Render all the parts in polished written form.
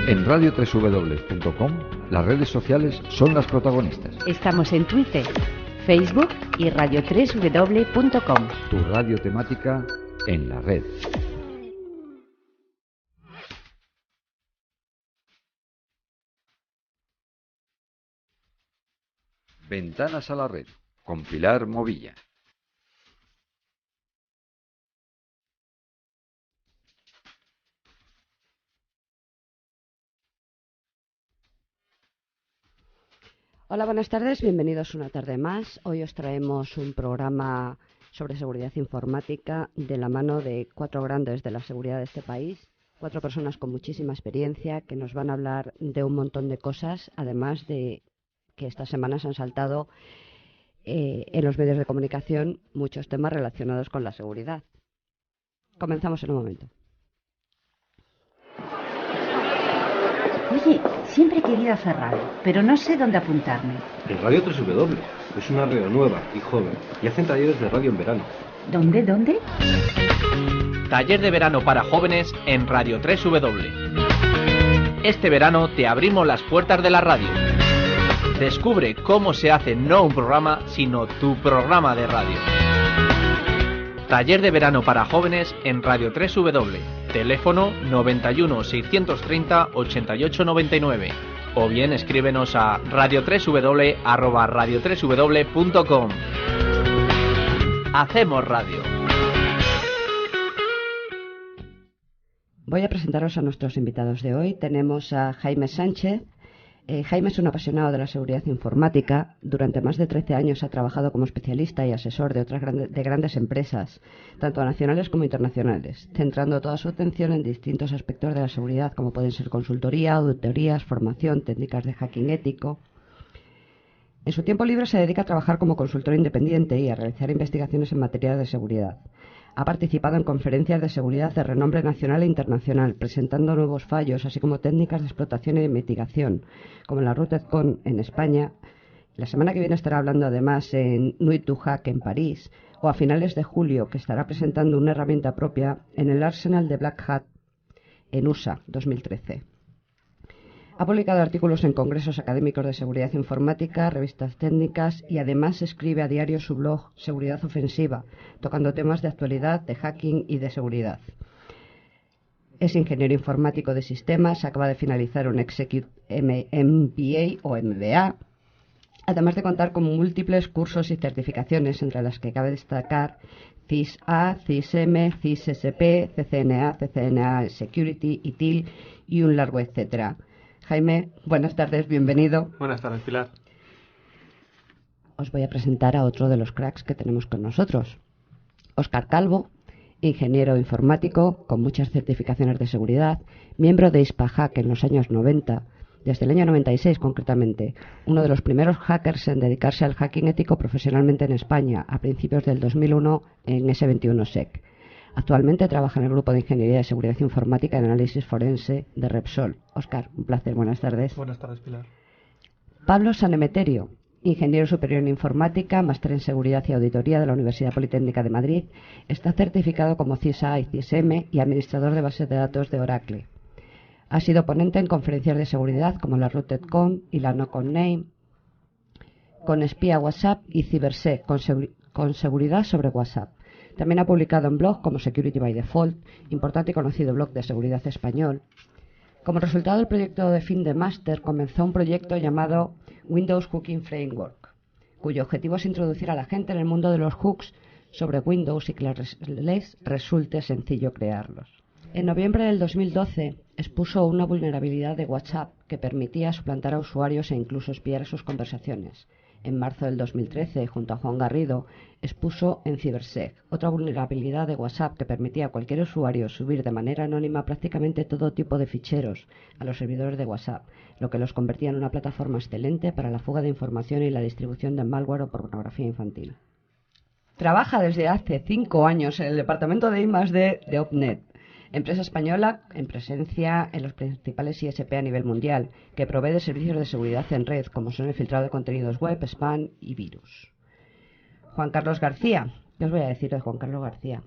En radio3w.com las redes sociales son las protagonistas. Estamos en Twitter, Facebook y radio3w.com. Tu radio temática en la red. Ventanas a la red, con Pilar Movilla. Hola, buenas tardes, bienvenidos una tarde más. Hoy os traemos un programa sobre seguridad informática de la mano de 4 grandes de la seguridad de este país, 4 personas con muchísima experiencia que nos van a hablar de un montón de cosas, además de que estas semanas han saltado en los medios de comunicación muchos temas relacionados con la seguridad. Comenzamos en un momento. Oye, siempre he querido hacer radio, pero no sé dónde apuntarme. En Radio 3W. Es una radio nueva y joven y hacen talleres de radio en verano. ¿Dónde? Taller de verano para jóvenes en Radio 3W. Este verano te abrimos las puertas de la radio. Descubre cómo se hace no un programa, sino tu programa de radio. Taller de verano para jóvenes en Radio 3W. Teléfono 91 630 88 99. O bien escríbenos a radio3w@radio3w.com. Hacemos radio. Voy a presentaros a nuestros invitados de hoy. Tenemos a Jaime Sánchez. Jaime es un apasionado de la seguridad informática. Durante más de 13 años ha trabajado como especialista y asesor de grandes empresas, tanto nacionales como internacionales, centrando toda su atención en distintos aspectos de la seguridad, como pueden ser consultoría, auditorías, formación, técnicas de hacking ético. En su tiempo libre se dedica a trabajar como consultor independiente y a realizar investigaciones en materia de seguridad. Ha participado en conferencias de seguridad de renombre nacional e internacional, presentando nuevos fallos, así como técnicas de explotación y de mitigación, como en la RUTECON en España. La semana que viene estará hablando además en Nuit du Hack en París, o a finales de julio, que estará presentando una herramienta propia en el Arsenal de Black Hat en USA 2013. Ha publicado artículos en congresos académicos de seguridad informática, revistas técnicas y además escribe a diario su blog Seguridad Ofensiva, tocando temas de actualidad, de hacking y de seguridad. Es ingeniero informático de sistemas, acaba de finalizar un Executive MBA o MBA, además de contar con múltiples cursos y certificaciones, entre las que cabe destacar CIS-A, CIS-M, CIS-SP, CCNA, CCNA Security, ITIL y un largo etcétera. Jaime, buenas tardes, bienvenido. Buenas tardes, Pilar. Os voy a presentar a otro de los cracks que tenemos con nosotros. Óscar Calvo, ingeniero informático con muchas certificaciones de seguridad, miembro de ISPA-Hack en los años 90, desde el año 96 concretamente, uno de los primeros hackers en dedicarse al hacking ético profesionalmente en España, a principios del 2001 en S21Sec. Actualmente trabaja en el Grupo de Ingeniería de Seguridad Informática y Análisis Forense de Repsol. Óscar, un placer, buenas tardes. Buenas tardes, Pilar. Pablo Sanemeterio, ingeniero superior en informática, máster en seguridad y auditoría de la Universidad Politécnica de Madrid. Está certificado como CIS-A y CIS-M y administrador de bases de datos de Oracle. Ha sido ponente en conferencias de seguridad como la RUTECON y la NoConname, con espía WhatsApp y CyberSec, con seguridad sobre WhatsApp. También ha publicado en blogs como Security by Default, importante y conocido blog de seguridad español. Como resultado del proyecto de fin de máster, comenzó un proyecto llamado Windows Hooking Framework, cuyo objetivo es introducir a la gente en el mundo de los hooks sobre Windows y que les resulte sencillo crearlos. En noviembre del 2012 expuso una vulnerabilidad de WhatsApp que permitía suplantar a usuarios e incluso espiar sus conversaciones. En marzo del 2013, junto a Juan Garrido, expuso en CyberSec otra vulnerabilidad de WhatsApp que permitía a cualquier usuario subir de manera anónima prácticamente todo tipo de ficheros a los servidores de WhatsApp, lo que los convertía en una plataforma excelente para la fuga de información y la distribución de malware o pornografía infantil. Trabaja desde hace 5 años en el departamento de I+D de OPNET, empresa española en presencia en los principales ISP a nivel mundial, que provee de servicios de seguridad en red, como son el filtrado de contenidos web, spam y virus. Juan Carlos García. ¿Qué os voy a decir de Juan Carlos García?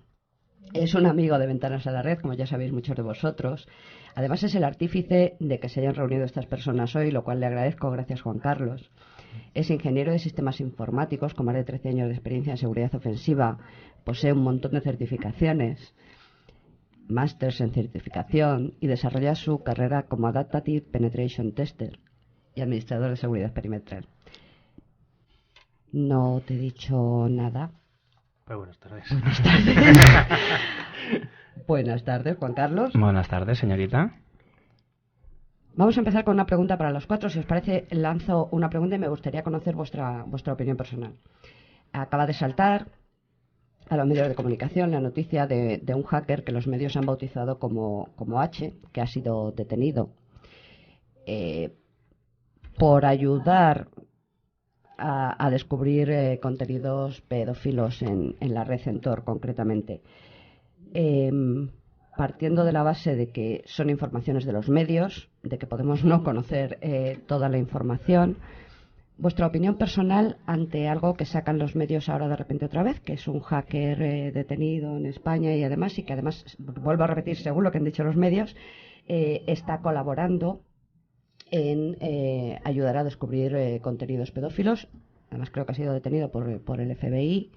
Es un amigo de Ventanas a la Red, como ya sabéis muchos de vosotros. Además es el artífice de que se hayan reunido estas personas hoy, lo cual le agradezco. Gracias, Juan Carlos. Es ingeniero de sistemas informáticos con más de 13 años de experiencia en seguridad ofensiva. Posee un montón de certificaciones, másters en certificación, y desarrolla su carrera como Adaptive Penetration Tester y administrador de seguridad perimetral. No te he dicho nada. Pues buenas tardes. Buenas tardes. Buenas tardes, Juan Carlos. Buenas tardes, señorita. Vamos a empezar con una pregunta para los cuatro. Si os parece, lanzo una pregunta y me gustaría conocer vuestra opinión personal. Acaba de saltar a los medios de comunicación la noticia de un hacker que los medios han bautizado como H, que ha sido detenido por ayudar a descubrir contenidos pedófilos en la red Tor, concretamente. Partiendo de la base de que son informaciones de los medios, de que podemos no conocer toda la información, vuestra opinión personal ante algo que sacan los medios ahora de repente otra vez, que es un hacker detenido en España y que además, vuelvo a repetir, según lo que han dicho los medios, está colaborando en ayudar a descubrir contenidos pedófilos. Además creo que ha sido detenido por el FBI.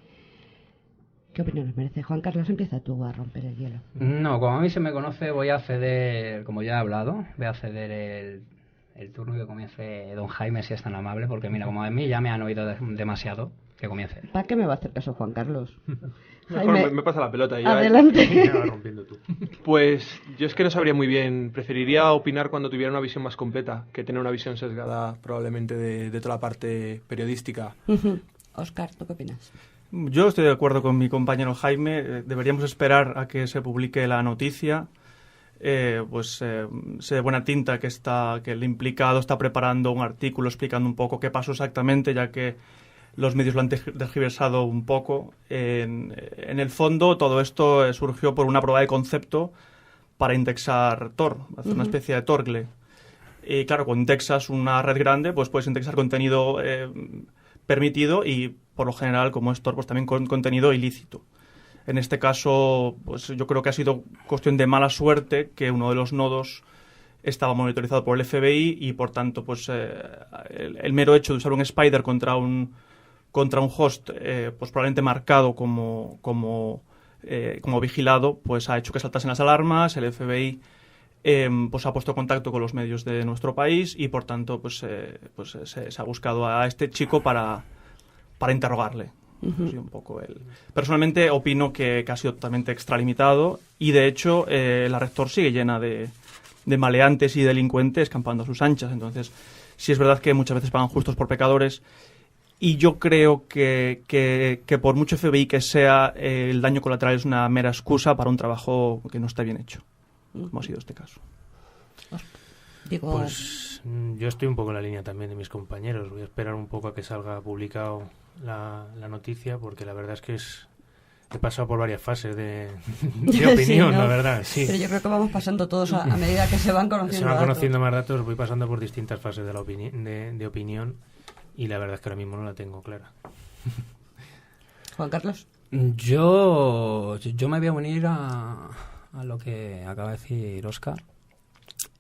¿Qué opinión os merece? Juan Carlos, empieza tú a romper el hielo. No, como a mí se me conoce, voy a ceder, como ya he hablado, voy a ceder el turno que comience don Jaime, si es tan amable, porque mira, como a mí ya me han oído demasiado, que comience. ¿Para qué me va a hacer caso Juan Carlos? Mejor Jaime, me pasa la pelota. adelante. Me vas rompiendo tú. Pues yo es que no sabría muy bien. Preferiría opinar cuando tuviera una visión más completa que tener una visión sesgada probablemente de toda la parte periodística. Oscar, ¿tú qué opinas? Yo estoy de acuerdo con mi compañero Jaime. Deberíamos esperar a que se publique la noticia. Sé de buena tinta que el implicado está preparando un artículo explicando un poco qué pasó exactamente, ya que los medios lo han tergiversado un poco. En el fondo, todo esto surgió por una prueba de concepto para indexar Tor, hacer una especie de Torgle. Y claro, cuando indexas una red grande, pues puedes indexar contenido permitido y, por lo general, como es Tor, pues también contenido ilícito. En este caso, pues yo creo que ha sido cuestión de mala suerte que uno de los nodos estaba monitorizado por el FBI y, por tanto, pues el mero hecho de usar un spider contra un host, pues probablemente marcado como vigilado, pues ha hecho que saltasen las alarmas. El FBI pues ha puesto contacto con los medios de nuestro país y, por tanto, se ha buscado a este chico para interrogarle. Sí, un poco Personalmente opino que ha sido totalmente extralimitado y, de hecho, la red Tor sigue llena de maleantes y delincuentes campando a sus anchas. Entonces, sí es verdad que muchas veces pagan justos por pecadores y yo creo que por mucho FBI que sea, el daño colateral es una mera excusa para un trabajo que no está bien hecho, como ha sido este caso. Pues yo estoy un poco en la línea también de mis compañeros. Voy a esperar un poco a que salga publicado la noticia, porque la verdad es que he pasado por varias fases de opinión, sí, ¿no? La verdad, sí. Pero yo creo que vamos pasando todos a medida que se van conociendo más datos, voy pasando por distintas fases de opinión y la verdad es que ahora mismo no la tengo clara. Juan Carlos. Yo me voy a unir a lo que acaba de decir Óscar.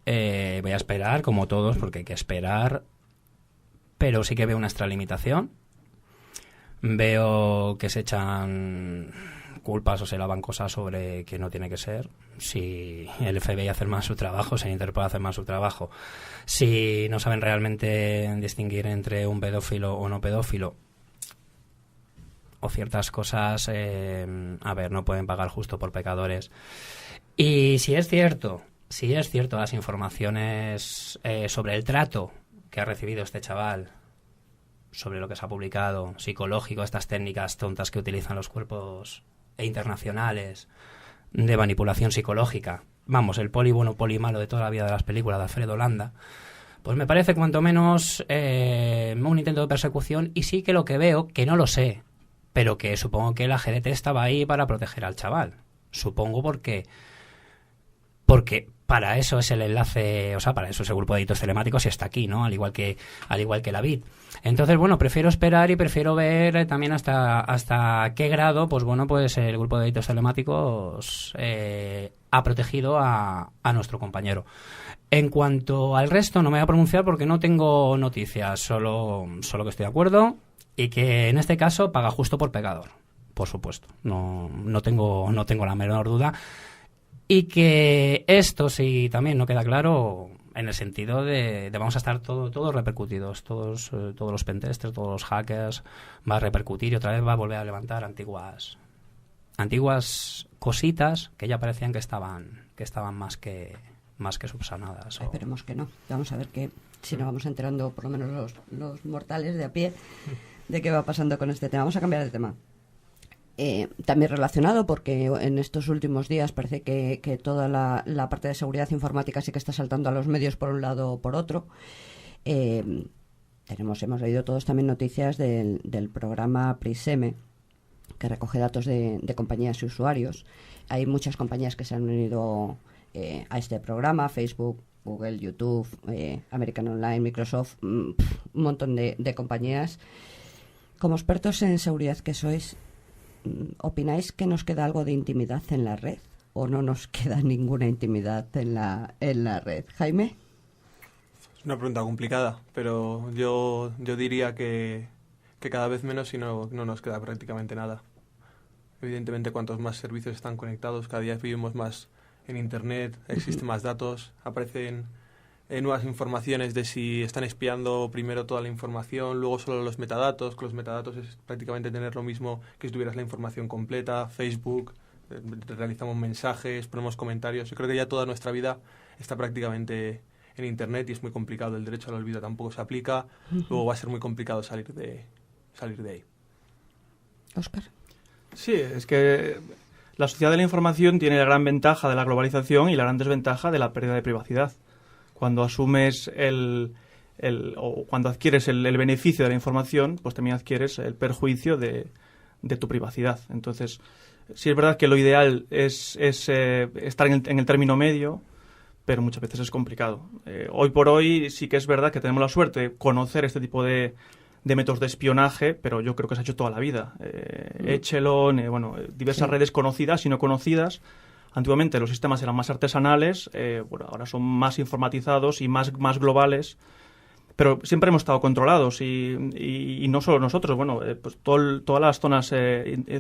Voy a esperar, como todos, porque hay que esperar, pero sí que veo una extralimitación. Veo que se echan culpas o se lavan cosas sobre que no tiene que ser. Si el FBI hace más su trabajo, si el Interpol hace más su trabajo, si no saben realmente distinguir entre un pedófilo o no pedófilo, o ciertas cosas, no pueden pagar justo por pecadores. Y si es cierto las informaciones sobre el trato que ha recibido este chaval, sobre lo que se ha publicado, psicológico, estas técnicas tontas que utilizan los cuerpos internacionales de manipulación psicológica, vamos, el poli bueno, poli malo de toda la vida de las películas de Alfredo Landa, pues me parece cuanto menos un intento de persecución. Y sí que lo que veo, que no lo sé, pero que supongo que la GDT estaba ahí para proteger al chaval. Supongo porque para eso es el enlace, o sea, para eso es el grupo de editores telemáticos y está aquí, ¿no? Al igual que la vid. Entonces, bueno, prefiero esperar y prefiero ver también hasta qué grado, pues bueno, pues el grupo de editores telemáticos ha protegido a nuestro compañero. En cuanto al resto, no me voy a pronunciar porque no tengo noticias, solo que estoy de acuerdo y que en este caso paga justo por pecador, por supuesto. No tengo la menor duda. Y que esto sí también no queda claro en el sentido de vamos a estar todos repercutidos, todos los pentesters, todos los hackers, va a repercutir y otra vez va a volver a levantar antiguas cositas que ya parecían que estaban más que subsanadas. Esperemos que no. Vamos a ver que si nos vamos enterando, por lo menos los mortales de a pie, de qué va pasando con este tema. Vamos a cambiar de tema. También relacionado, porque en estos últimos días parece que toda la parte de seguridad informática sí que está saltando a los medios por un lado o por otro. Hemos leído todos también noticias del programa Prism, que recoge datos de compañías y usuarios. Hay muchas compañías que se han unido a este programa: Facebook, Google, YouTube, American Online, Microsoft, un montón de compañías. Como expertos en seguridad que sois, ¿opináis que nos queda algo de intimidad en la red o no nos queda ninguna intimidad en la red? Jaime. Es una pregunta complicada, pero yo diría que cada vez menos y no nos queda prácticamente nada. Evidentemente, cuantos más servicios están conectados, cada día vivimos más en Internet, existen más datos, aparecen nuevas informaciones de si están espiando primero toda la información, luego solo los metadatos, que los metadatos es prácticamente tener lo mismo que si tuvieras la información completa. Facebook, realizamos mensajes, ponemos comentarios. Yo creo que ya toda nuestra vida está prácticamente en Internet y es muy complicado. El derecho al olvido tampoco se aplica, luego va a ser muy complicado salir de ahí. Óscar. Sí, es que la sociedad de la información tiene la gran ventaja de la globalización y la gran desventaja de la pérdida de privacidad. Cuando asumes o cuando adquieres el beneficio de la información, pues también adquieres el perjuicio de tu privacidad. Entonces, sí es verdad que lo ideal es estar en el término medio, pero muchas veces es complicado. Hoy por hoy sí que es verdad que tenemos la suerte de conocer este tipo de métodos de espionaje, pero yo creo que se ha hecho toda la vida. Echelon, diversas redes conocidas y no conocidas. Antiguamente los sistemas eran más artesanales, ahora son más informatizados y más globales, pero siempre hemos estado controlados y no solo nosotros, pues todas las zonas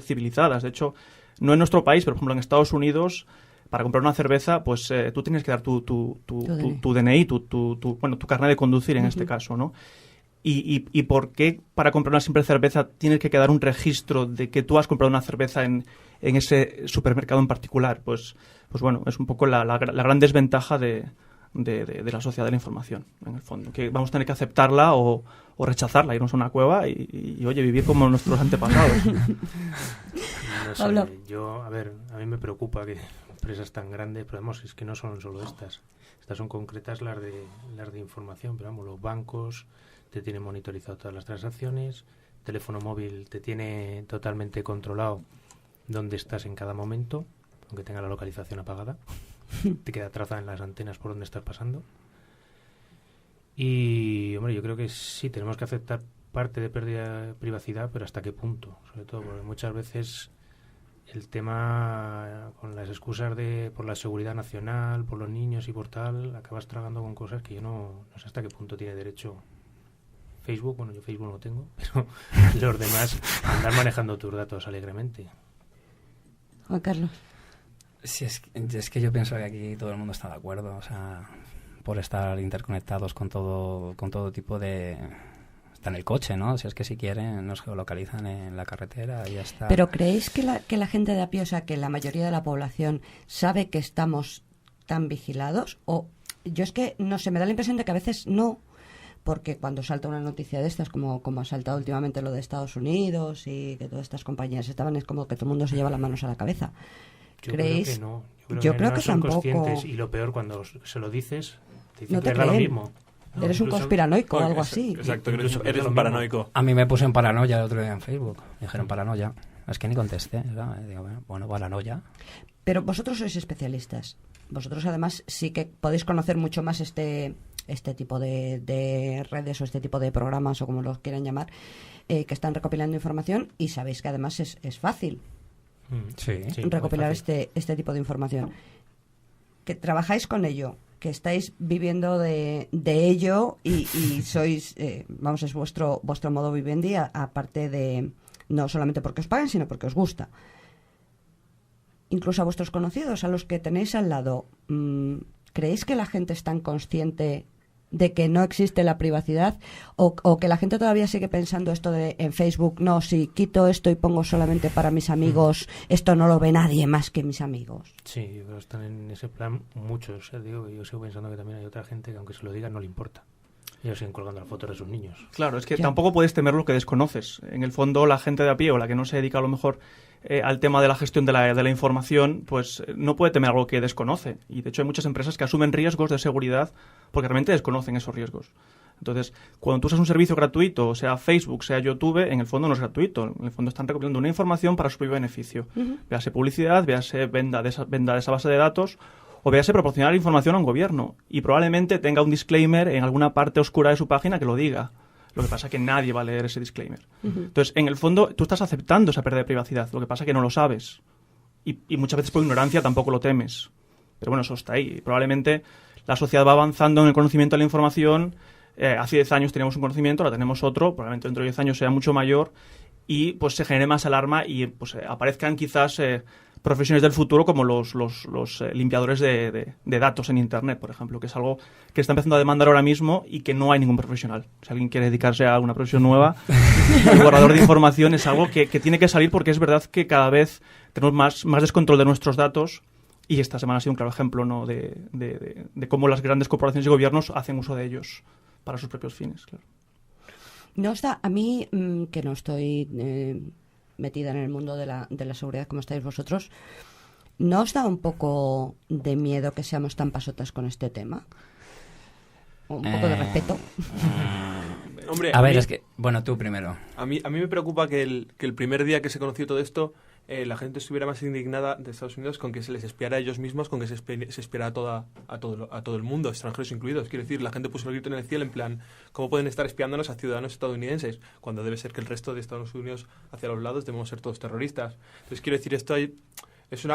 civilizadas. De hecho, no en nuestro país, pero por ejemplo en Estados Unidos, para comprar una cerveza, pues tú tienes que dar tu DNI, tu carnet de conducir en este caso, ¿no? ¿Y por qué para comprar una simple cerveza tienes que quedar un registro de que tú has comprado una cerveza en ese supermercado en particular? Pues bueno, es un poco la gran desventaja de la sociedad de la información, en el fondo. Que vamos a tener que aceptarla o rechazarla, irnos a una cueva y oye, vivir como nuestros antepasados. No sé, a mí me preocupa que empresas tan grandes, pero vamos, es que no son solo estas. Estas son concretas las de información, pero vamos, los bancos te tienen monitorizado todas las transacciones, teléfono móvil te tiene totalmente controlado dónde estás en cada momento, aunque tenga la localización apagada. Te queda trazada en las antenas por donde estás pasando. Y, hombre, yo creo que sí, tenemos que aceptar parte de pérdida de privacidad, pero ¿hasta qué punto? Sobre todo porque muchas veces el tema, con las excusas por la seguridad nacional, por los niños y por tal, acabas tragando con cosas que yo no sé hasta qué punto tiene derecho Facebook. Bueno, yo Facebook no tengo, pero los demás andar manejando tus datos alegremente. Juan Carlos. Sí, es que yo pienso que aquí todo el mundo está de acuerdo, o sea, por estar interconectados con todo tipo de... Está en el coche, ¿no? Si es que si quieren nos geolocalizan en la carretera y ya está. ¿Pero creéis que la gente de a pie, o sea, que la mayoría de la población sabe que estamos tan vigilados? O yo es que, no sé, me da la impresión de que a veces no, porque cuando salta una noticia de estas, como ha saltado últimamente lo de Estados Unidos y que todas estas compañías estaban, es como que todo el mundo se lleva las manos a la cabeza. ¿Creéis? Creo que no. Yo creo que son tampoco conscientes, y lo peor cuando se lo dices, te dicen no te que era lo mismo. No, eres un conspiranoico o algo así. Exacto, eres un paranoico. A mí me puse en paranoia el otro día en Facebook. Me dijeron paranoia. Es que ni contesté. Digo, bueno, va la noya. Pero vosotros sois especialistas. Vosotros además sí que podéis conocer mucho más este tipo de redes o este tipo de programas o como los quieran llamar, que están recopilando información, y sabéis que además es fácil recopilar este tipo de información. Que trabajáis con ello, que estáis viviendo de ello y sois, es vuestro modo vivendi, aparte de, no solamente porque os paguen, sino porque os gusta. Incluso a vuestros conocidos, a los que tenéis al lado, ¿creéis que la gente es tan consciente de que no existe la privacidad o que la gente todavía sigue pensando esto de en Facebook, no, si quito esto y pongo solamente para mis amigos, esto no lo ve nadie más que mis amigos? Sí, pero están en ese plan muchos. Yo sigo pensando que también hay otra gente que aunque se lo diga no le importa. Ellos siguen colgando las fotos de sus niños. Claro, es que tampoco puedes temer lo que desconoces. En el fondo, la gente de a pie o la que no se dedica a lo mejor al tema de la gestión de la información, pues no puede temer algo que desconoce. Y de hecho hay muchas empresas que asumen riesgos de seguridad porque realmente desconocen esos riesgos. Entonces, cuando tú usas un servicio gratuito, sea Facebook, sea YouTube, en el fondo no es gratuito. En el fondo están recopilando una información para su propio beneficio. Véase publicidad, véase venda de esa base de datos, o véase proporcionar información a un gobierno. Y probablemente tenga un disclaimer en alguna parte oscura de su página que lo diga. Lo que pasa es que nadie va a leer ese disclaimer. Entonces, en el fondo, tú estás aceptando esa pérdida de privacidad. Lo que pasa es que no lo sabes. Y muchas veces por ignorancia tampoco lo temes. Pero bueno, eso está ahí. Probablemente la sociedad va avanzando en el conocimiento de la información. Hace 10 años teníamos un conocimiento, ahora tenemos otro. Probablemente dentro de 10 años sea mucho mayor. Y pues se genere más alarma y pues aparezcan quizás profesiones del futuro como los limpiadores de datos en Internet, por ejemplo, que es algo que está empezando a demandar ahora mismo y que no hay ningún profesional. Si alguien quiere dedicarse a una profesión nueva, el borrador de información es algo que tiene que salir, porque es verdad que cada vez tenemos más descontrol de nuestros datos, y esta semana ha sido un claro ejemplo, ¿no?, de cómo las grandes corporaciones y gobiernos hacen uso de ellos para sus propios fines. Claro. No está, a mí, que no estoy metida en el mundo de la seguridad como estáis vosotros, ¿no os da un poco de miedo que seamos tan pasotas con este tema? Un poco de respeto. Hombre, a ver, es que... Bueno, tú primero. A mí me preocupa que el primer día que se conoció todo esto, la gente estuviera más indignada de Estados Unidos con que se les espiara a ellos mismos, con que se espiara a todo el mundo, extranjeros incluidos. Quiero decir, la gente puso el grito en el cielo en plan, ¿cómo pueden estar espiándonos a ciudadanos estadounidenses? Cuando debe ser que el resto de Estados Unidos hacia los lados debemos ser todos terroristas. Entonces, quiero decir,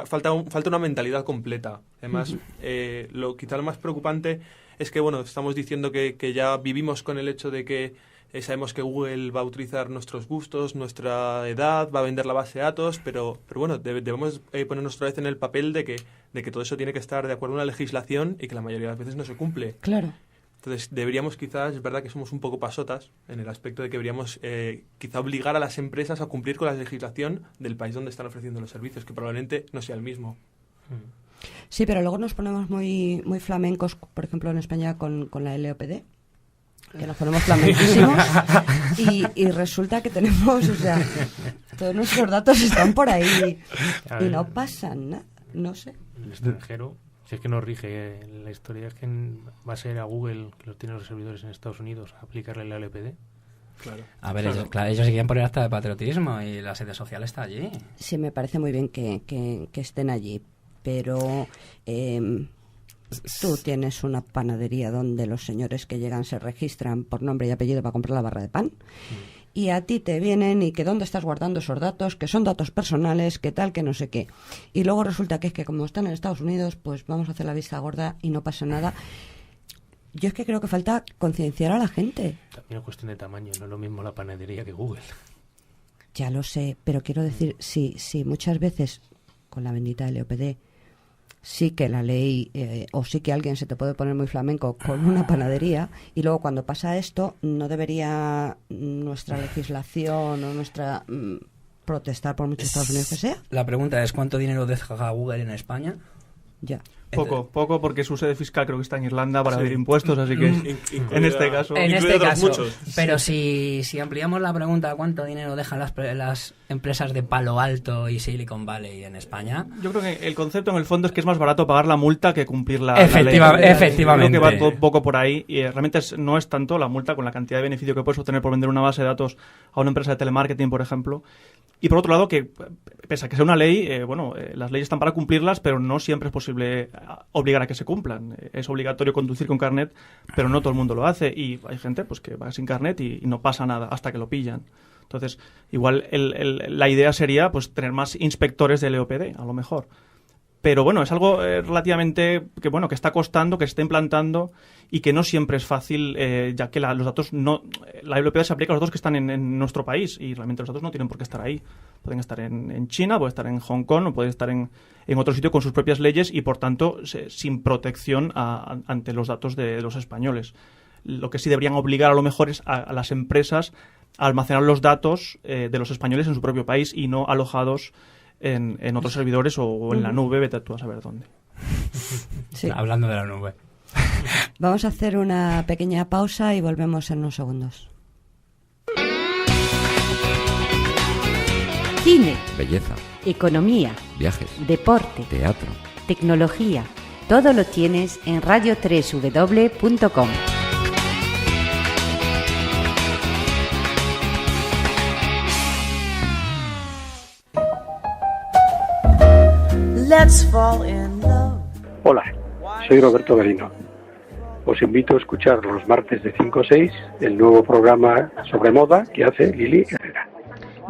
falta una mentalidad completa. Además, quizá lo más preocupante es que, bueno, estamos diciendo que ya vivimos con el hecho de que sabemos que Google va a utilizar nuestros gustos, nuestra edad, va a vender la base de datos, pero bueno, debemos ponernos otra vez en el papel de que todo eso tiene que estar de acuerdo a una legislación y que la mayoría de las veces no se cumple. Claro. Entonces, deberíamos quizás, es verdad que somos un poco pasotas en el aspecto de que deberíamos quizá obligar a las empresas a cumplir con la legislación del país donde están ofreciendo los servicios, que probablemente no sea el mismo. Sí, pero luego nos ponemos muy, muy flamencos, por ejemplo, en España con la LOPD, que nos ponemos flamenquísimos y resulta que tenemos, o sea, todos nuestros datos están por ahí y no pasa nada, no sé. El extranjero, si es que nos rige la historia, es que va a ser a Google, que los tiene los servidores en Estados Unidos, a aplicarle la LPD. Claro. A ver, claro. Ellos quieren poner hasta de patriotismo y la sede social está allí. Sí, me parece muy bien que estén allí, pero tú tienes una panadería donde los señores que llegan se registran por nombre y apellido para comprar la barra de pan. Y a ti te vienen y que dónde estás guardando esos datos, que son datos personales, que tal, que no sé qué. Y luego resulta que es que como están en Estados Unidos, pues vamos a hacer la vista gorda y no pasa nada. Yo es que creo que falta concienciar a la gente. También es cuestión de tamaño, no es lo mismo la panadería que Google. Ya lo sé, pero quiero decir, sí, muchas veces con la bendita LOPD sí que la ley, o sí que alguien se te puede poner muy flamenco con una panadería, y luego cuando pasa esto, ¿no debería nuestra legislación o nuestra protestar por muchos Estados Unidos que sea? La pregunta es, ¿cuánto dinero deja Google en España? Ya. Poco, porque su sede fiscal creo que está en Irlanda para evadir impuestos, así que en este caso... Pero si ampliamos la pregunta, ¿cuánto dinero dejan las empresas de Palo Alto y Silicon Valley en España? Yo creo que el concepto en el fondo es que es más barato pagar la multa que cumplir la ley. Efectivamente. Creo que va un poco por ahí, y realmente no es tanto la multa con la cantidad de beneficio que puedes obtener por vender una base de datos a una empresa de telemarketing, por ejemplo. Y por otro lado, que pese a que sea una ley, las leyes están para cumplirlas, pero no siempre es posible obligar a que se cumplan. Es obligatorio conducir con carnet, pero no todo el mundo lo hace, y hay gente pues que va sin carnet y no pasa nada hasta que lo pillan. Entonces, igual la idea sería pues tener más inspectores del EOPD, a lo mejor. Pero bueno, es algo relativamente que está costando, que se está implantando y que no siempre es fácil, ya que los datos no... La EOPD se aplica a los datos que están en nuestro país, y realmente los datos no tienen por qué estar ahí. Pueden estar en China, pueden estar en Hong Kong, o pueden estar en otro sitio con sus propias leyes y, por tanto, sin protección ante los datos de los españoles. Lo que sí deberían obligar a lo mejor es a las empresas a almacenar los datos de los españoles en su propio país y no alojados en otros servidores o en la nube, vete tú a saber dónde. Sí. Hablando de la nube. Vamos a hacer una pequeña pausa y volvemos en unos segundos. Cine, Belleza, economía, viajes, deporte, teatro. tecnología. Todo lo tienes en radio3w.com. Hola, soy Roberto Garino. Os invito a escuchar los martes de 5 a 6 el nuevo programa sobre moda que hace Lili Herrera.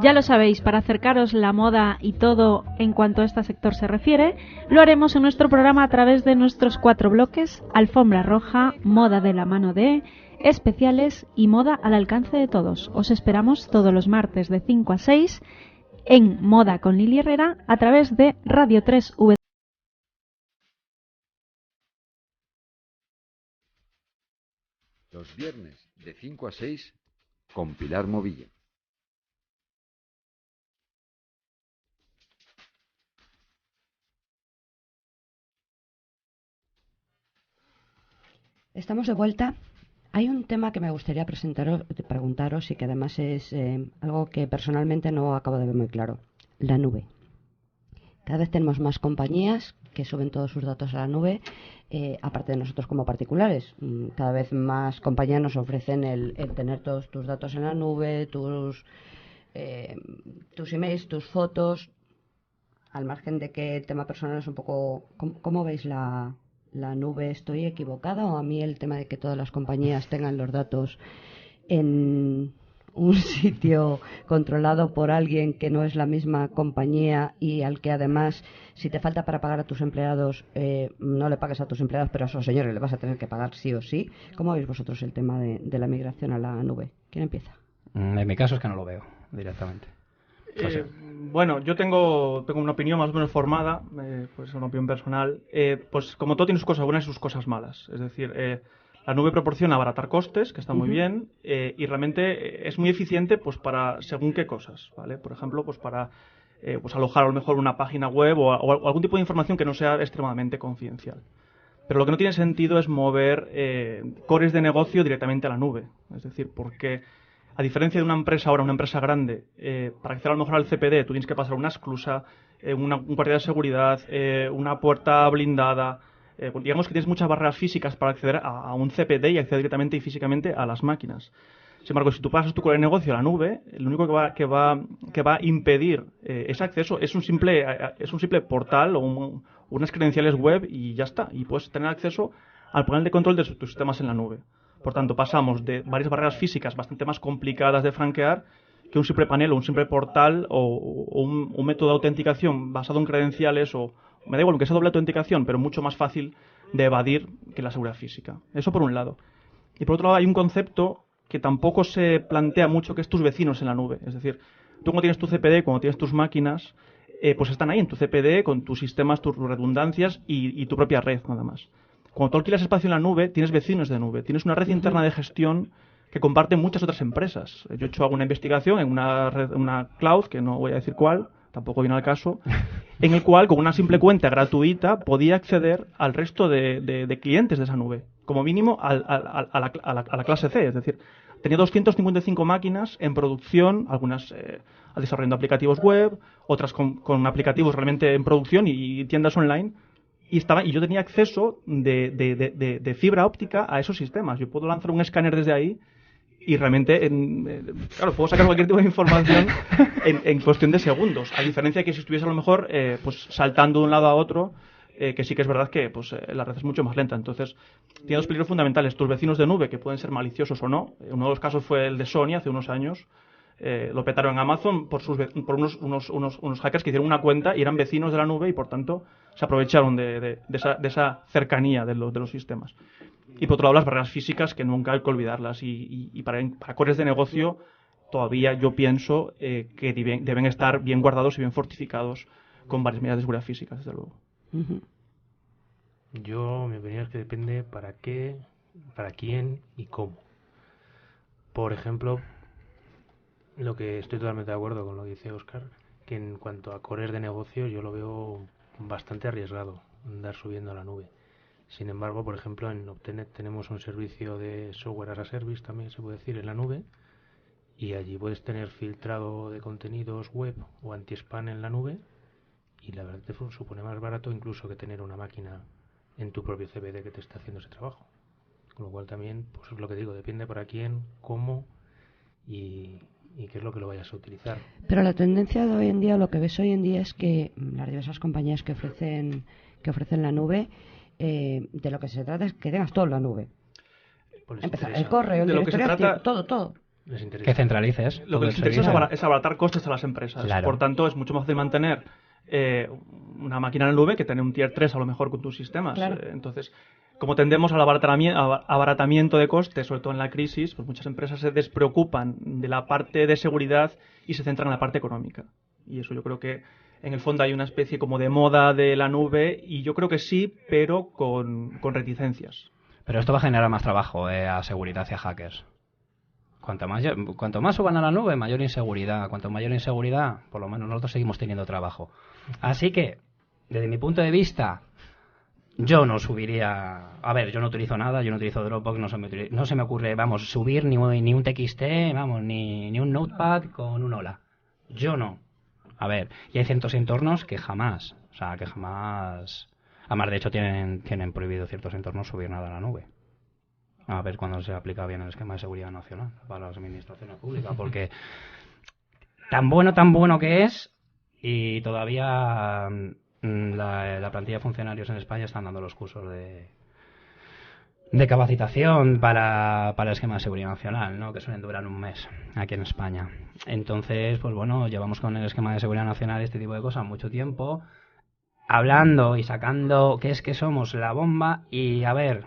Ya lo sabéis, para acercaros la moda y todo en cuanto a este sector se refiere, lo haremos en nuestro programa a través de nuestros 4 bloques: Alfombra Roja, Moda de la mano de, Especiales y Moda al alcance de todos. Os esperamos todos los martes de 5 a 6 en Moda con Lili Herrera a través de Radio 3W. Los viernes de 5 a 6 con Pilar Movilla. Estamos de vuelta. Hay un tema que me gustaría preguntaros y que además es algo que personalmente no acabo de ver muy claro. La nube. Cada vez tenemos más compañías que suben todos sus datos a la nube, aparte de nosotros como particulares. Cada vez más compañías nos ofrecen el tener todos tus datos en la nube, tus emails, tus fotos, al margen de que el tema personal es un poco... ¿Cómo veis la nube? ¿Estoy equivocada o a mí el tema de que todas las compañías tengan los datos en un sitio controlado por alguien que no es la misma compañía y al que además, si te falta para pagar a tus empleados, no le pagues a tus empleados, pero a esos señores le vas a tener que pagar sí o sí? ¿Cómo veis vosotros el tema de la migración a la nube? ¿Quién empieza? En mi caso es que no lo veo directamente. Bueno, yo tengo una opinión más o menos formada, pues una opinión personal. Pues como todo tiene sus cosas buenas y sus cosas malas. Es decir, la nube proporciona abaratar costes, que está muy bien, y realmente es muy eficiente pues para según qué cosas, ¿vale? Por ejemplo, pues para pues alojar a lo mejor una página web o algún tipo de información que no sea extremadamente confidencial. Pero lo que no tiene sentido es mover cores de negocio directamente a la nube. Es decir, porque... A diferencia de una empresa ahora, una empresa grande, para acceder a lo mejor al CPD tú tienes que pasar una esclusa, un guardia de seguridad, una puerta blindada. Digamos que tienes muchas barreras físicas para acceder a un CPD y acceder directamente y físicamente a las máquinas. Sin embargo, si tú pasas tu core de negocio a la nube, lo único que va a impedir ese acceso es un simple portal o unas credenciales web y ya está. Y puedes tener acceso al panel de control de tus sistemas en la nube. Por tanto, pasamos de varias barreras físicas bastante más complicadas de franquear que un simple panel o un simple portal o un método de autenticación basado en credenciales o... Me da igual que sea doble autenticación, pero mucho más fácil de evadir que la seguridad física. Eso por un lado. Y por otro lado hay un concepto que tampoco se plantea mucho, que es tus vecinos en la nube. Es decir, tú cuando tienes tu CPD, cuando tienes tus máquinas, pues están ahí en tu CPD con tus sistemas, tus redundancias y tu propia red, nada más. Cuando tú alquilas espacio en la nube, tienes vecinos de nube, tienes una red interna de gestión que comparten muchas otras empresas. Yo he hecho alguna investigación en una cloud, que no voy a decir cuál, tampoco viene al caso, en el cual con una simple cuenta gratuita podía acceder al resto de clientes de esa nube, como mínimo a la clase C, es decir, tenía 255 máquinas en producción, algunas desarrollando aplicativos web, otras con aplicativos realmente en producción y tiendas online, y yo tenía acceso de fibra óptica a esos sistemas. Yo puedo lanzar un escáner desde ahí y realmente, claro, puedo sacar cualquier tipo de información en cuestión de segundos, a diferencia de que si estuviese a lo mejor pues saltando de un lado a otro, que sí que es verdad que pues la red es mucho más lenta. Entonces, tiene dos peligros fundamentales. Tus vecinos de nube, que pueden ser maliciosos o no. Uno de los casos fue el de Sony hace unos años. Lo petaron en Amazon por unos hackers que hicieron una cuenta y eran vecinos de la nube y por tanto se aprovecharon de esa cercanía de los sistemas. Y por otro lado, las barreras físicas, que nunca hay que olvidarlas, y para cores de negocio todavía yo pienso que deben estar bien guardados y bien fortificados con varias medidas de seguridad física, desde luego. Yo, mi opinión es que depende para qué, para quién y cómo. Por ejemplo, lo que estoy totalmente de acuerdo con lo que dice Óscar, que en cuanto a cores de negocio yo lo veo bastante arriesgado andar subiendo a la nube. Sin embargo, por ejemplo, en Optenet tenemos un servicio de software as a service, también se puede decir, en la nube, y allí puedes tener filtrado de contenidos web o anti-spam en la nube, y la verdad te supone más barato incluso que tener una máquina en tu propio CBD que te está haciendo ese trabajo. Con lo cual también, pues es lo que digo, depende para quién, cómo y qué es lo que lo vayas a utilizar. Pero la tendencia de hoy en día, lo que ves hoy en día es que las diversas compañías que ofrecen la nube, de lo que se trata es que tengas todo en la nube. Pues empezar el correo, el directorio activo, todo. Que centralices. Lo que les interesa es abaratar costes a las empresas. Claro. Por tanto, es mucho más fácil mantener una máquina en la nube que tener un tier 3 a lo mejor con tus sistemas. Claro. Entonces, como tendemos al abaratamiento de costes, sobre todo en la crisis, pues muchas empresas se despreocupan de la parte de seguridad y se centran en la parte económica. Y eso yo creo que en el fondo hay una especie como de moda de la nube, y yo creo que sí, pero con reticencias. Pero esto va a generar más trabajo a seguridad y a hackers. Cuanto más suban a la nube, mayor inseguridad. Cuanto mayor inseguridad, por lo menos nosotros seguimos teniendo trabajo. Así que, desde mi punto de vista, yo no subiría... A ver, yo no utilizo nada, yo no utilizo Dropbox, no se me ocurre, vamos, subir ni un TXT, vamos, ni un Notepad con un hola. Yo no. A ver, y hay ciertos entornos que jamás, además de hecho tienen prohibido ciertos entornos subir nada a la nube. A ver cuándo se aplica bien el esquema de seguridad nacional para las administraciones públicas, porque tan bueno que es, y todavía la plantilla de funcionarios en España están dando los cursos de capacitación para el esquema de seguridad nacional, ¿no? Que suelen durar un mes aquí en España. Entonces, pues bueno, llevamos con el esquema de seguridad nacional este tipo de cosas mucho tiempo, hablando y sacando que es que somos la bomba. Y a ver,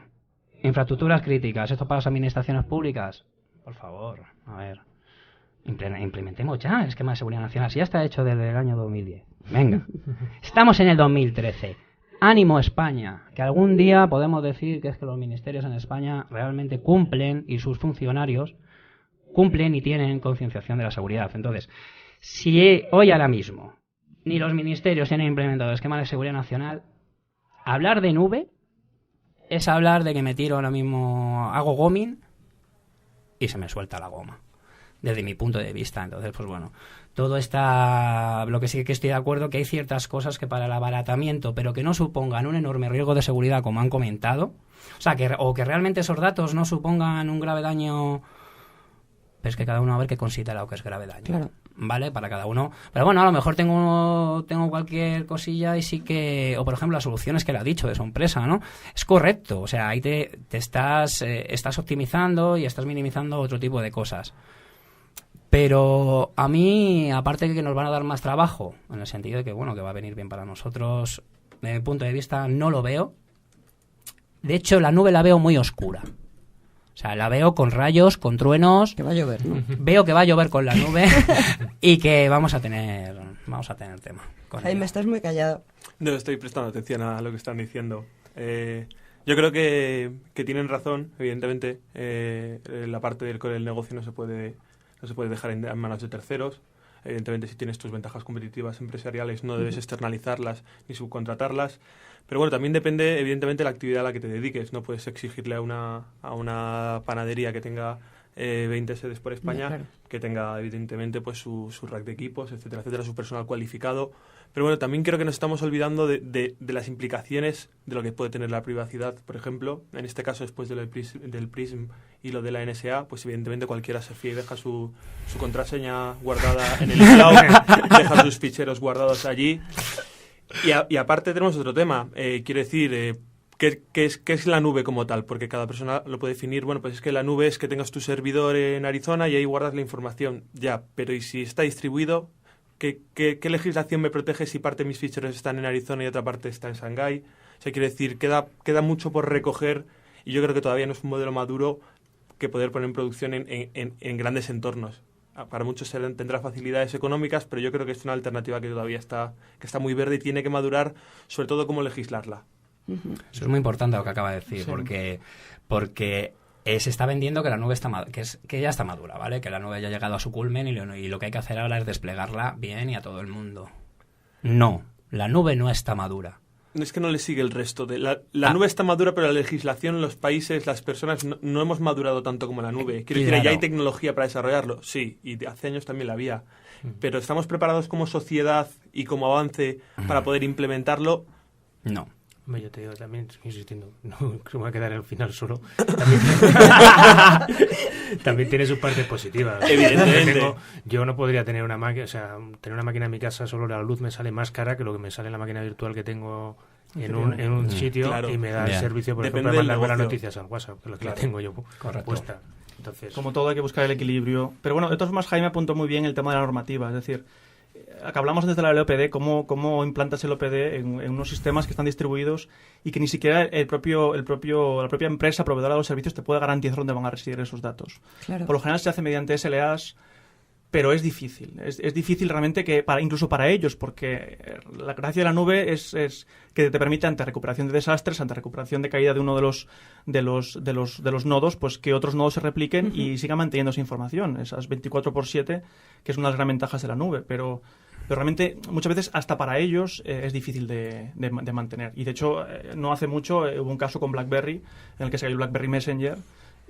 infraestructuras críticas, esto para las administraciones públicas, por favor, a ver, implementemos ya el esquema de seguridad nacional, si ya está hecho desde el año 2010. Venga, estamos en el 2013. Ánimo España, que algún día podemos decir que es que los ministerios en España realmente cumplen, y sus funcionarios cumplen y tienen concienciación de la seguridad. Entonces, si hoy ahora mismo ni los ministerios tienen implementado el esquema de seguridad nacional, hablar de nube es hablar de que me tiro ahora mismo, hago goming y se me suelta la goma, desde mi punto de vista. Entonces, pues bueno, todo está... Lo que sí que estoy de acuerdo, que hay ciertas cosas que para el abaratamiento, pero que no supongan un enorme riesgo de seguridad, como han comentado, o sea, que realmente esos datos no supongan un grave daño, pero es que cada uno a ver qué considera lo que es grave daño. Claro. ¿Vale? Para cada uno. Pero bueno, a lo mejor tengo cualquier cosilla y sí que... O por ejemplo, las soluciones que le ha dicho de su empresa, ¿no? Es correcto. O sea, ahí te estás optimizando y estás minimizando otro tipo de cosas. Pero a mí, aparte de que nos van a dar más trabajo, en el sentido de que, bueno, que va a venir bien para nosotros, desde mi punto de vista no lo veo. De hecho, la nube la veo muy oscura. O sea, la veo con rayos, con truenos. Que va a llover, ¿no? Veo que va a llover con la nube y que vamos a tener tema. Jaime, estás muy callado. No, estoy prestando atención a lo que están diciendo. Yo creo que tienen razón, evidentemente. La parte del core del negocio no se puede dejar en manos de terceros. Evidentemente, si tienes tus ventajas competitivas empresariales, no debes externalizarlas ni subcontratarlas. Pero bueno, también depende, evidentemente, de la actividad a la que te dediques. No puedes exigirle a una panadería que tenga 20 sedes por España, claro, que tenga, evidentemente, pues su rack de equipos, etcétera, etcétera, su personal cualificado. Pero bueno, también creo que nos estamos olvidando de las implicaciones de lo que puede tener la privacidad. Por ejemplo, en este caso, después del PRISM y lo de la NSA, pues evidentemente cualquiera se fía y deja su contraseña guardada en el cloud, deja sus ficheros guardados allí. Y aparte tenemos otro tema. Quiero decir, ¿qué es la nube como tal? Porque cada persona lo puede definir. Bueno, pues es que la nube es que tengas tu servidor en Arizona y ahí guardas la información. Ya, pero ¿y si está distribuido? ¿Qué legislación me protege si parte de mis ficheros están en Arizona y otra parte está en Shanghái? O sea, quiero decir, queda mucho por recoger y yo creo que todavía no es un modelo maduro que poder poner en producción en grandes entornos. Para muchos tendrá facilidades económicas, pero yo creo que es una alternativa que todavía está muy verde y tiene que madurar, sobre todo cómo legislarla. Eso es muy importante lo que acaba de decir, sí, porque se está vendiendo que la nube está que ya está madura, ¿vale? Que la nube ya ha llegado a su culmen y lo que hay que hacer ahora es desplegarla bien y a todo el mundo. No, la nube no está madura. Es que no le sigue el resto. La nube está madura, pero la legislación, los países, las personas, no hemos madurado tanto como la nube. Quiero decir, ya hay tecnología para desarrollarlo, sí, y hace años también la había. Pero ¿estamos preparados como sociedad y como avance para poder implementarlo? No. Yo te digo, también estoy insistiendo, no se me va a quedar al final solo. También tiene sus partes positivas. Evidentemente. Yo no podría tener una máquina, o sea, tener una máquina en mi casa, solo la luz me sale más cara que lo que me sale en la máquina virtual que tengo en un sitio, claro, y me da el servicio, por ejemplo, para mandar las noticias al WhatsApp, que es lo que la tengo yo puesta. Entonces, como todo hay que buscar el equilibrio. Pero bueno, de todas formas, Jaime apuntó muy bien el tema de la normativa, es decir, acá hablamos desde la LOPD, cómo implantas el OPD en unos sistemas que están distribuidos y que ni siquiera la propia empresa proveedora de los servicios te puede garantizar dónde van a residir esos datos. Claro. Por lo general se hace mediante SLAs, pero es difícil. Es difícil realmente incluso para ellos, porque la gracia de la nube es que te permite, ante recuperación de desastres, ante recuperación de caída de uno de los nodos, pues que otros nodos se repliquen y sigan manteniendo esa información, esas 24/7, que es una de las grandes ventajas de la nube, pero realmente muchas veces hasta para ellos es difícil de mantener. Y de hecho, no hace mucho hubo un caso con BlackBerry, en el que se cayó el BlackBerry Messenger,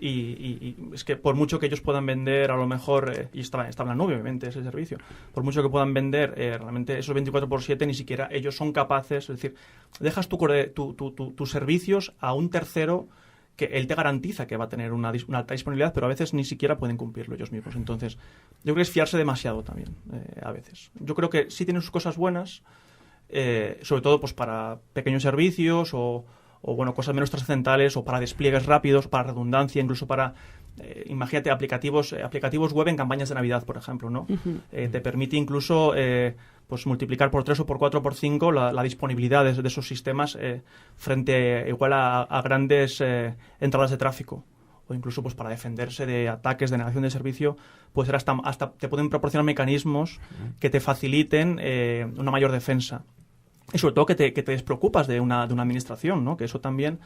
y es que por mucho que ellos puedan vender, a lo mejor, y está en la nube, obviamente, ese servicio, por mucho que puedan vender, realmente esos 24/7 ni siquiera ellos son capaces, es decir, dejas tus servicios a un tercero que él te garantiza que va a tener una alta disponibilidad, pero a veces ni siquiera pueden cumplirlo ellos mismos. Entonces, yo creo que es fiarse demasiado también, a veces. Yo creo que sí tienen sus cosas buenas, sobre todo pues para pequeños servicios o bueno, cosas menos trascendentales, o para despliegues rápidos, para redundancia, incluso para, imagínate, aplicativos web en campañas de Navidad, por ejemplo, ¿no? Te permite incluso pues multiplicar por 3 o por 4 o por 5 la disponibilidad de esos sistemas frente igual a grandes entradas de tráfico. O incluso pues para defenderse de ataques de negación de servicio, puede ser hasta te pueden proporcionar mecanismos que te faciliten una mayor defensa. Y sobre todo que te despreocupas de una administración, ¿no? Que eso también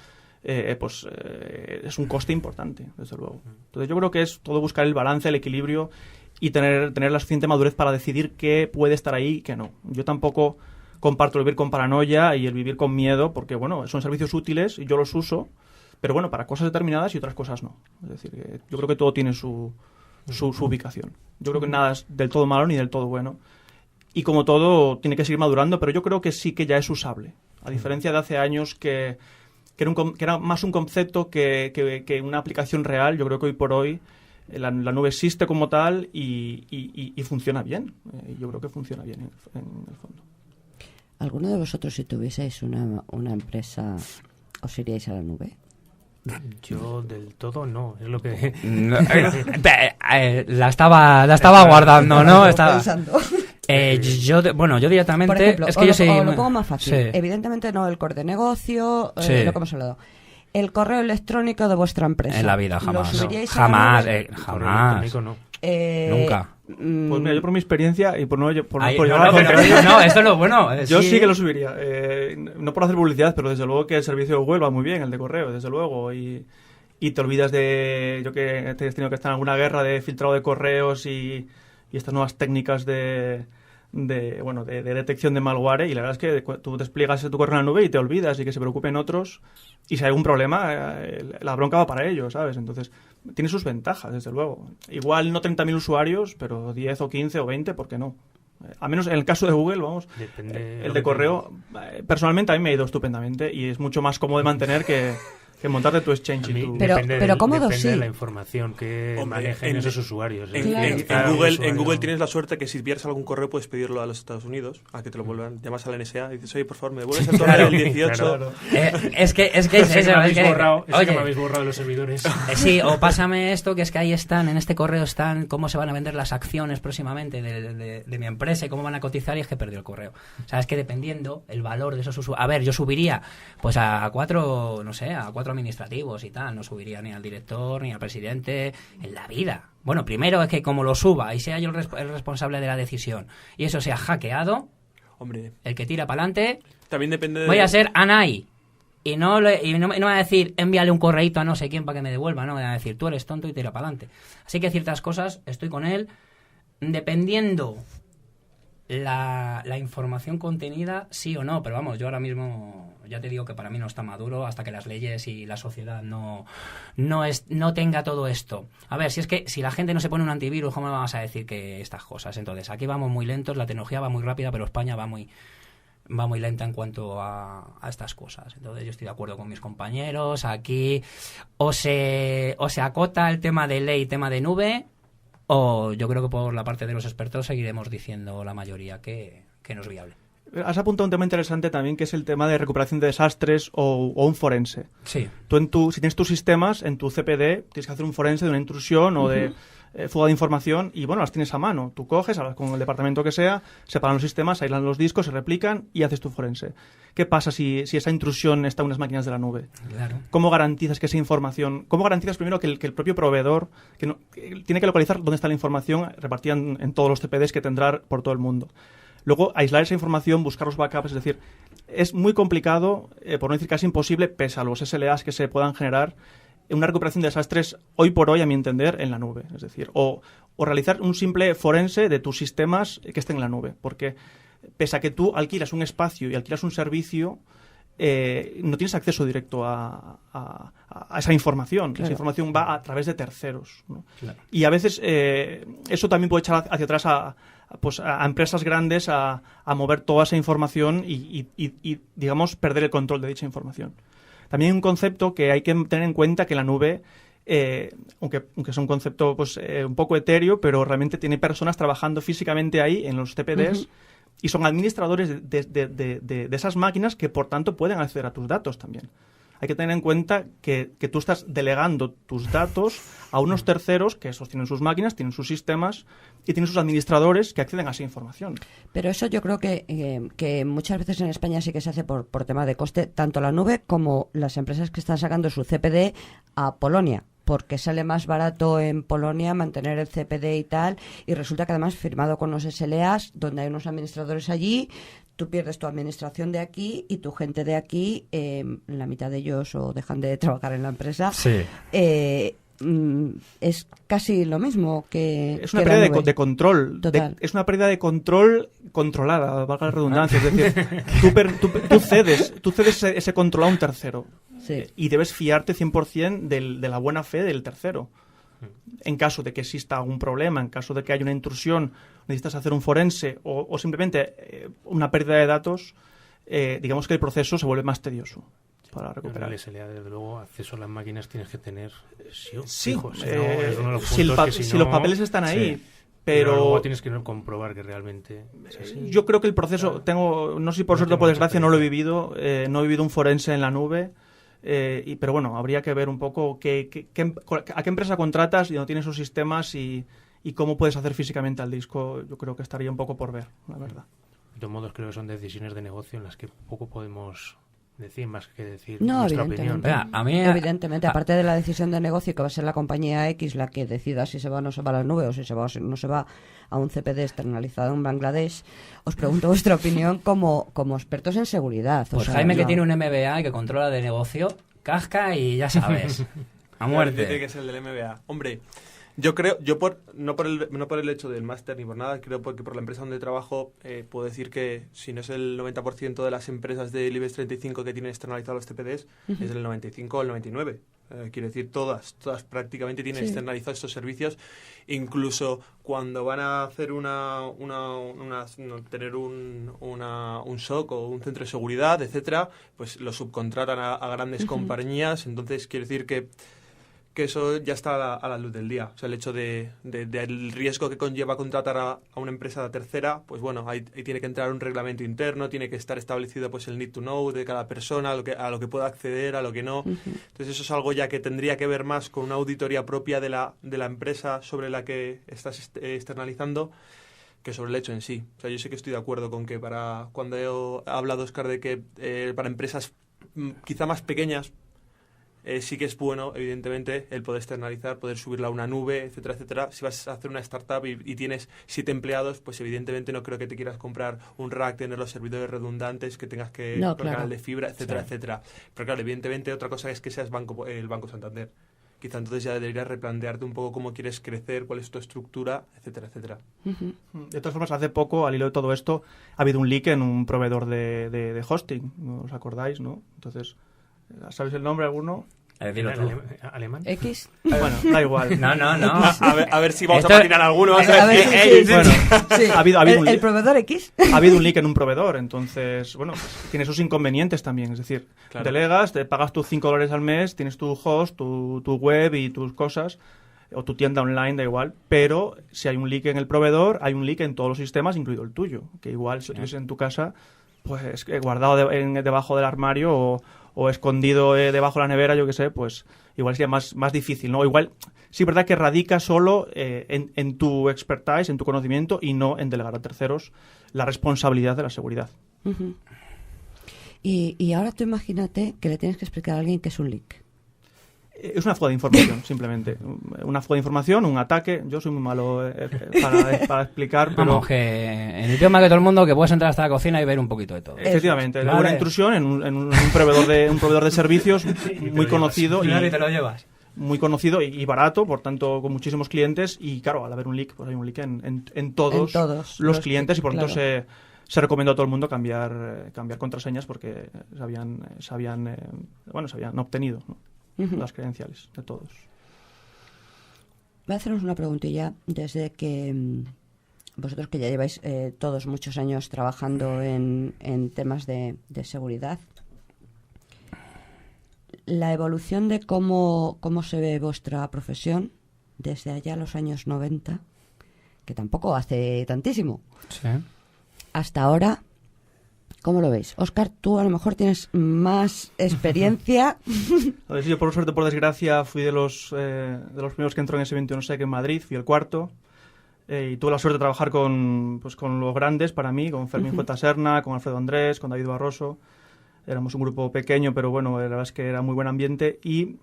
es un coste importante, desde luego. Entonces yo creo que es todo buscar el balance, el equilibrio y tener la suficiente madurez para decidir qué puede estar ahí y qué no. Yo tampoco comparto el vivir con paranoia y el vivir con miedo, porque bueno, son servicios útiles y yo los uso, pero bueno, para cosas determinadas y otras cosas no. Es decir, que yo creo que todo tiene su ubicación. Yo creo que nada es del todo malo ni del todo bueno. Y como todo, tiene que seguir madurando, pero yo creo que sí que ya es usable. A diferencia de hace años que era más un concepto que una aplicación real. Yo creo que hoy por hoy la nube existe como tal y funciona bien. Yo creo que funciona bien en el fondo. ¿Alguno de vosotros, si tuvieseis una empresa, os iríais a la nube? Yo del todo no, es lo que... la estaba guardando, ¿no? Estaba pensando. Yo directamente... Por ejemplo, es que yo soy... lo pongo más fácil. Sí. Evidentemente no el core de negocio, lo que hemos hablado. El correo electrónico de vuestra empresa. En la vida, jamás. ¿Lo subiríais jamás, jamás. No. Nunca. Pues mira, yo por mi experiencia y por no llevar no, esto es lo bueno. Yo sí que lo subiría. No por hacer publicidad, pero desde luego que el servicio de Google va muy bien, el de correo, desde luego. Y te olvidas de... Yo que he tenido que estar en alguna guerra de filtrado de correos y y estas nuevas técnicas de detección de malware, y la verdad es que tú despliegas tu correo en la nube y te olvidas y que se preocupen otros, y si hay algún problema, la bronca va para ellos, ¿sabes? Entonces, tiene sus ventajas, desde luego. Igual no 30.000 usuarios, pero 10 o 15 o 20, ¿por qué no? A menos en el caso de Google, vamos, el de correo, personalmente a mí me ha ido estupendamente y es mucho más cómodo de mantener que montarte tu exchange y tu... Pero cómodo depende sí. de la información que manejen esos usuarios. En Google tienes la suerte que si pierdes algún correo puedes pedirlo a los Estados Unidos, a que te lo vuelvan. Llamas a la NSA y dices, oye, por favor, me devuelves el correo del 18. Claro. Es que es eso. Que me habéis borrado los servidores. Sí, o pásame esto, que es que ahí están, en este correo están cómo se van a vender las acciones próximamente de mi empresa y cómo van a cotizar, y es que he perdido el correo. O sea, es que dependiendo el valor de esos usuarios... A ver, yo subiría pues a cuatro administrativos y tal, no subiría ni al director ni al presidente en la vida. Bueno, primero es que como lo suba y sea yo el responsable de la decisión y eso sea hackeado, hombre, el que tira para adelante, también depende voy a ser Anay y no me va a decir envíale un correíto a no sé quién para que me devuelva, no me va a decir tú eres tonto y tira para adelante. Así que ciertas cosas estoy con él, dependiendo la información contenida, sí o no, pero vamos, yo ahora mismo ya te digo que para mí no está maduro hasta que las leyes y la sociedad no tenga todo esto. A ver, si la gente no se pone un antivirus, ¿cómo me vas a decir que estas cosas? Entonces, aquí vamos muy lentos, la tecnología va muy rápida, pero España va muy lenta en cuanto a estas cosas. Entonces yo estoy de acuerdo con mis compañeros, aquí o se acota el tema de ley, tema de nube, o yo creo que por la parte de los expertos seguiremos diciendo la mayoría que no es viable. Has apuntado un tema interesante también, que es el tema de recuperación de desastres o un forense. Sí. Tú, si tienes tus sistemas, en tu CPD, tienes que hacer un forense de una intrusión o de fuga de información, y bueno, las tienes a mano. Tú coges, hablas con el departamento que sea, separan los sistemas, aíslan los discos, se replican y haces tu forense. ¿Qué pasa si esa intrusión está en unas máquinas de la nube? Claro. ¿Cómo garantizas que esa información... ¿Cómo garantizas primero que el propio proveedor que tiene que localizar dónde está la información repartida en todos los CPDs que tendrá por todo el mundo? Luego, aislar esa información, buscar los backups, es decir, es muy complicado, por no decir casi imposible, pese a los SLAs que se puedan generar, una recuperación de desastres hoy por hoy, a mi entender, en la nube. Es decir, o realizar un simple forense de tus sistemas que estén en la nube. Porque pese a que tú alquilas un espacio y alquilas un servicio, no tienes acceso directo a esa información. Claro. Esa información va a través de terceros, ¿no? Claro. Y a veces eso también puede echar hacia atrás a empresas grandes a mover toda esa información y, digamos, perder el control de dicha información. También hay un concepto que hay que tener en cuenta, que la nube, aunque es un concepto pues un poco etéreo, pero realmente tiene personas trabajando físicamente ahí en los TPDs y son administradores de esas máquinas que, por tanto, pueden acceder a tus datos también. Hay que tener en cuenta que tú estás delegando tus datos a unos terceros que esos tienen sus máquinas, tienen sus sistemas y tienen sus administradores que acceden a esa información. Pero eso yo creo que muchas veces en España sí que se hace por tema de coste, tanto la nube como las empresas que están sacando su CPD a Polonia, porque sale más barato en Polonia mantener el CPD y tal, y resulta que además firmado con los SLAs, donde hay unos administradores allí, tú pierdes tu administración de aquí y tu gente de aquí, la mitad de ellos o dejan de trabajar en la empresa. Sí. Es casi lo mismo que... Es una pérdida de control. Es una pérdida de control controlada, valga la redundancia. Es decir, tú cedes ese control a un tercero. Sí. Y debes fiarte 100% de la buena fe del tercero. En caso de que exista algún problema, en caso de que haya una intrusión, necesitas hacer un forense o simplemente una pérdida de datos, digamos que el proceso se vuelve más tedioso para recuperar. En el SLA, desde luego, acceso a las máquinas tienes que tener sí, fijo, si los papeles están ahí. Sí. Pero luego tienes que comprobar que realmente es así. Yo creo que el proceso, no sé si por suerte o por desgracia no lo he vivido, no he vivido un forense en la nube. Pero bueno, habría que ver un poco a qué empresa contratas y dónde tienes sus sistemas y cómo puedes hacer físicamente al disco. Yo creo que estaría un poco por ver, la verdad. De todos modos, creo que son decisiones de negocio en las que poco podemos decir más que decir nuestra opinión. Evidentemente, aparte de la decisión de negocio, que va a ser la compañía X la que decida si se va o no se va a la nube o si se va o no se va a un CPD externalizado en Bangladesh, os pregunto vuestra opinión como expertos en seguridad. Pues Jaime, que tiene un MBA y que controla de negocio, casca y ya sabes, a muerte. Tiene que ser el del MBA. Hombre, Yo creo, no por el hecho del máster ni por nada, creo porque por la empresa donde trabajo puedo decir que si no es el 90% de las empresas del IBEX 35 que tienen externalizados los TPDs, es del 95 o el 99. Quiero decir, todas prácticamente tienen externalizados estos servicios. Incluso cuando van a hacer tener un SOC o un centro de seguridad, etcétera, pues lo subcontratan a grandes compañías. Entonces, quiero decir que eso ya está a la luz del día. O sea, el hecho del riesgo que conlleva contratar a una empresa tercera, pues bueno, ahí tiene que entrar un reglamento interno, tiene que estar establecido pues el need to know de cada persona, a lo que pueda acceder, a lo que no. Entonces eso es algo ya que tendría que ver más con una auditoría propia de la empresa sobre la que estás externalizando que sobre el hecho en sí. O sea, yo sé que estoy de acuerdo con que cuando ha hablado Óscar de que para empresas quizá más pequeñas, sí que es bueno, evidentemente, el poder externalizar, poder subirla a una nube, etcétera, etcétera. Si vas a hacer una startup y tienes 7 empleados, pues evidentemente no creo que te quieras comprar un rack, tener los servidores redundantes, que tengas que un canal de fibra, etcétera, etcétera. Pero claro, evidentemente otra cosa es que seas el Banco Santander. Quizá entonces ya deberías replantearte un poco cómo quieres crecer, cuál es tu estructura, etcétera, etcétera. De todas formas, hace poco, al hilo de todo esto, ha habido un leak en un proveedor de hosting, ¿no os acordáis, no? Entonces, ¿sabéis el nombre alguno? Dilo tú. ¿Alemán? ¿X? Bueno, da igual. No. A ver si vamos a patinar alguno. Ha habido ¿El proveedor X? Ha habido un leak en un proveedor, entonces, bueno, pues, tiene sus inconvenientes también. Es decir, delegas, te pagas tus $5 al mes, tienes tu host, tu web y tus cosas, o tu tienda online, da igual, pero si hay un leak en el proveedor, hay un leak en todos los sistemas, incluido el tuyo, que igual si lo tienes en tu casa, pues guardado debajo del armario o escondido debajo de la nevera, yo qué sé, pues igual sería más difícil, ¿no? Igual, sí, verdad que radica solo en tu expertise, en tu conocimiento, y no en delegar a terceros la responsabilidad de la seguridad. Y ahora tú imagínate que le tienes que explicar a alguien que es un leak. Es una fuga de información, simplemente. Una fuga de información, un ataque. Yo soy muy malo para explicar, pero... Vamos, que en el idioma que todo el mundo, que puedes entrar hasta la cocina y ver un poquito de todo. Efectivamente, una intrusión en un proveedor de servicios muy conocido. Y te lo llevas. Muy conocido y barato, por tanto, con muchísimos clientes. Y claro, al haber un leak, pues hay un leak en todos los clientes, y por tanto se recomendó a todo el mundo cambiar contraseñas porque se habían obtenido, ¿no? Las credenciales de todos. Voy a haceros una preguntilla. Desde que vosotros, que ya lleváis todos muchos años trabajando en temas de seguridad, la evolución de cómo se ve vuestra profesión desde allá los años 90, que tampoco hace tantísimo, hasta ahora, ¿cómo lo veis? Óscar, tú a lo mejor tienes más experiencia. Yo, por suerte, por desgracia, fui de los primeros que entró en ese 21SEC en Madrid, fui el cuarto, y tuve la suerte de trabajar con los grandes para mí, con Fermín J. Serna, con Alfredo Andrés, con David Barroso. Éramos un grupo pequeño, pero bueno, la verdad es que era muy buen ambiente, y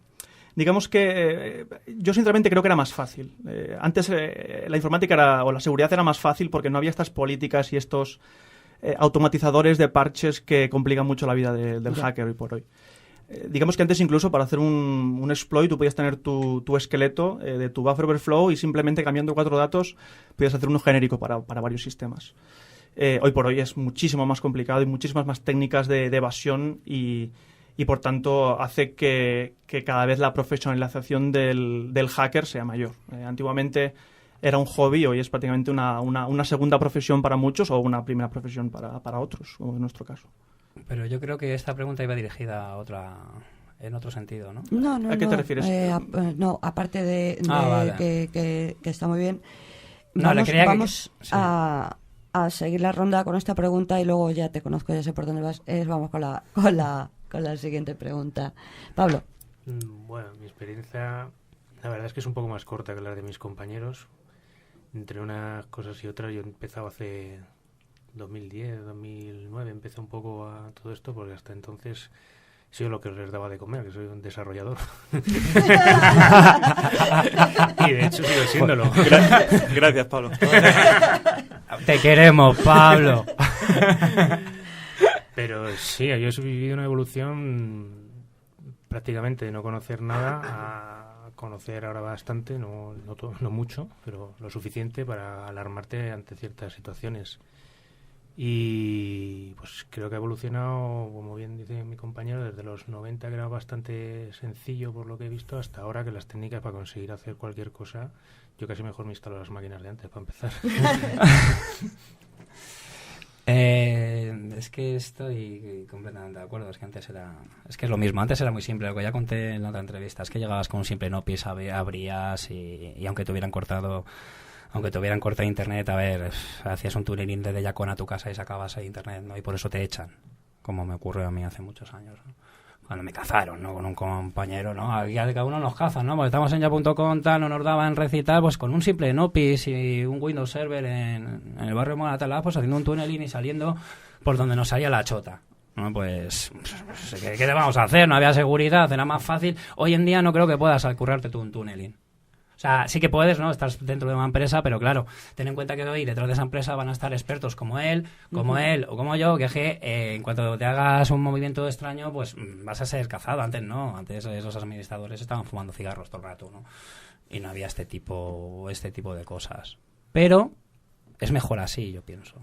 digamos que yo sinceramente creo que era más fácil. Antes la informática o la seguridad era más fácil porque no había estas políticas y estos automatizadores de parches que complican mucho la vida del hacker hoy por hoy. Digamos que antes, incluso para hacer un exploit, tú podías tener tu esqueleto de tu buffer overflow, y simplemente cambiando 4 datos podías hacer uno genérico para varios sistemas. Hoy por hoy es muchísimo más complicado y muchísimas más técnicas de evasión, y por tanto hace que cada vez la profesionalización del hacker sea mayor. Antiguamente era un hobby, hoy es prácticamente una segunda profesión para muchos, o una primera profesión para otros, como en nuestro caso. Pero yo creo que esta pregunta iba dirigida en otro sentido, ¿no? No. ¿A qué te refieres? No, aparte de vale. que está muy bien. Vamos a seguir la ronda con esta pregunta, y luego ya te conozco, ya sé por dónde vas. Vamos con la siguiente pregunta. Pablo. Bueno, mi experiencia, la verdad es que es un poco más corta que la de mis compañeros. Entre unas cosas y otras, yo he empezado hace 2010, 2009, empecé un poco a todo esto, porque hasta entonces soy lo que les daba de comer, que soy un desarrollador. Y de hecho sigo siéndolo. Gracias, Pablo. Te queremos, Pablo. Pero sí, yo he vivido una evolución prácticamente de no conocer nada a conocer ahora bastante, no mucho, pero lo suficiente para alarmarte ante ciertas situaciones. Y pues creo que ha evolucionado, como bien dice mi compañero, desde los 90, que era bastante sencillo por lo que he visto, hasta ahora que las técnicas para conseguir hacer cualquier cosa, yo casi mejor me instalo las máquinas de antes para empezar. Es que estoy completamente de acuerdo. Es que antes es que es lo mismo. Antes era muy simple. Lo que ya conté en la otra entrevista es que llegabas con un simple Nopis, abrías y aunque te hubieran cortado internet, a ver, hacías un tunneling desde Yacón a tu casa y sacabas ahí internet, ¿no? Y por eso te echan, como me ocurrió a mí hace muchos años, ¿no? Cuando me cazaron, ¿no? Con un compañero, ¿no? Aquí cada uno nos cazan, ¿no? Porque estamos en ya.com, tal, no nos daban recitar, pues con un simple Nopis y un Windows Server en el barrio de Moratalá, pues haciendo un tunneling y saliendo por donde nos salía la chota. No, pues, ¿qué te vamos a hacer? No había seguridad, era más fácil. Hoy en día no creo que puedas currarte tú un tunneling. O sea, sí que puedes, ¿no? Estás dentro de una empresa, pero claro, ten en cuenta que hoy detrás de esa empresa van a estar expertos como él o como yo, que en cuanto te hagas un movimiento extraño, pues vas a ser cazado. Antes no, antes esos administradores estaban fumando cigarros todo el rato, ¿no? Y no había este tipo de cosas. Pero es mejor así, yo pienso.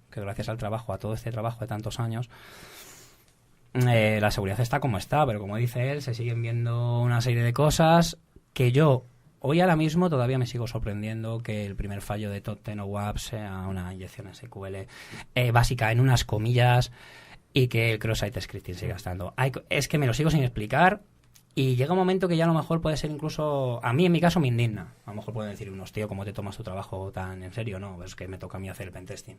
Que gracias al trabajo, a todo este trabajo de tantos años, la seguridad está como está, pero como dice él, se siguen viendo una serie de cosas que yo hoy ahora mismo todavía me sigo sorprendiendo que el primer fallo de Top 10 o WAP sea una inyección SQL básica en unas comillas y que el cross-site scripting siga estando. Es que me lo sigo sin explicar y llega un momento que ya a lo mejor puede ser incluso, a mí en mi caso me indigna. A lo mejor pueden decir unos, tío, ¿cómo te tomas tu trabajo tan en serio? No, es que me toca a mí hacer el pentesting.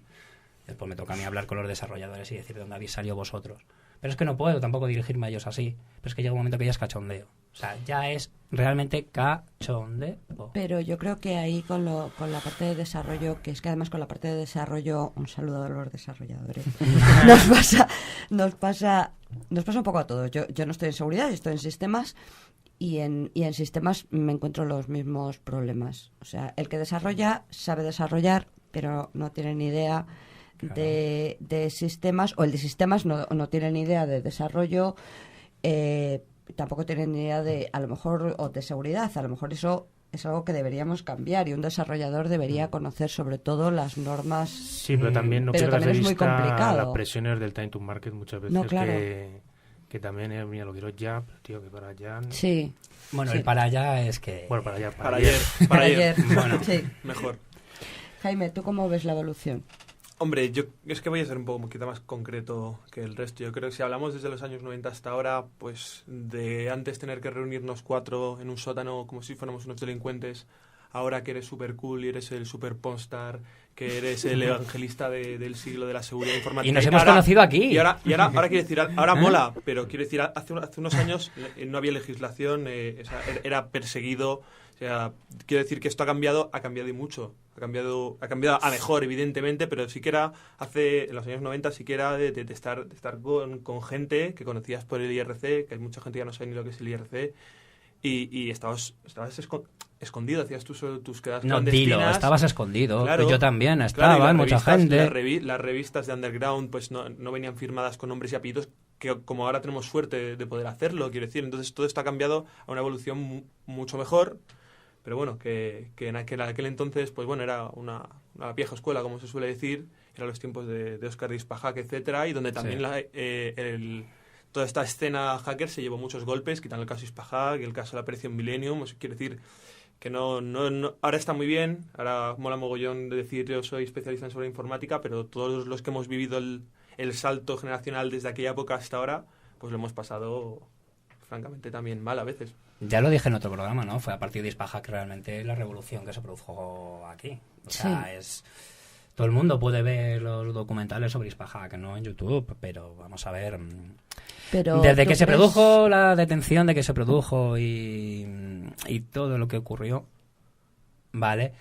Después me toca a mí hablar con los desarrolladores y decir de dónde habéis salido vosotros. Pero es que no puedo tampoco dirigirme a ellos así. Pero es que llega un momento que ya es cachondeo. O sea, ya es realmente cachondeo. Pero yo creo que ahí con la parte de desarrollo, que es que además con la parte de desarrollo, un saludo a los desarrolladores, nos pasa un poco a todos. Yo no estoy en seguridad, yo estoy en sistemas y en sistemas me encuentro los mismos problemas. O sea, el que desarrolla sabe desarrollar, pero no tiene ni idea de sistemas, o el de sistemas no tiene ni idea de desarrollo, tampoco tiene ni idea de, a lo mejor, o de seguridad. A lo mejor eso es algo que deberíamos cambiar y un desarrollador debería conocer sobre todo las normas. Sí, pero también no pierdas de vista las presiones del time to market muchas veces, claro. que también es, mira, lo quiero ya, tío, que para allá. Sí. Bueno, sí. El para allá es que... Bueno, para allá, para ayer. Bueno, sí. Mejor. Jaime, ¿tú cómo ves la evolución? Hombre, yo es que voy a ser un poquito más concreto que el resto. Yo creo que si hablamos desde los años 90 hasta ahora, pues de antes tener que reunirnos 4 en un sótano como si fuéramos unos delincuentes, ahora que eres super cool y eres el super postar, que eres el evangelista del siglo de la seguridad informática. Y nos hemos conocido aquí. Y ahora quiero decir, ahora mola, pero quiero decir, hace unos años no había legislación, era perseguido. O sea, quiero decir que esto ha cambiado y mucho. Ha cambiado a mejor, evidentemente, pero sí que era en los años 90 sí que era de estar con gente que conocías por el IRC, que hay mucha gente que ya no sabe ni lo que es el IRC, y estabas escondido, hacías tus quedadas clandestinas. No, dilo, estabas escondido. Claro, pues yo también estaba, mucha gente. Las revistas de underground pues no venían firmadas con nombres y apellidos, que como ahora tenemos suerte de poder hacerlo, quiero decir. Entonces todo esto ha cambiado a una evolución mucho mejor. Pero bueno, que en aquel entonces, pues bueno, era una vieja escuela, como se suele decir, eran los tiempos de Óscar Ispajak, etcétera, y donde también toda esta escena hacker se llevó muchos golpes, quitando el caso Ispajak, el caso de la Operación Millennium. Quiere decir que no ahora está muy bien, ahora mola mogollón de decir yo soy especialista en seguridad informática, pero todos los que hemos vivido el salto generacional desde aquella época hasta ahora, pues lo hemos pasado francamente también mal a veces. Ya lo dije en otro programa, ¿no? Fue a partir de Ispajak realmente la revolución que se produjo aquí. O sea, todo el mundo puede ver los documentales sobre Ispajak, ¿no? En YouTube, pero vamos a ver. Pero desde que se produjo la detención, de que se produjo y todo lo que ocurrió, ¿vale?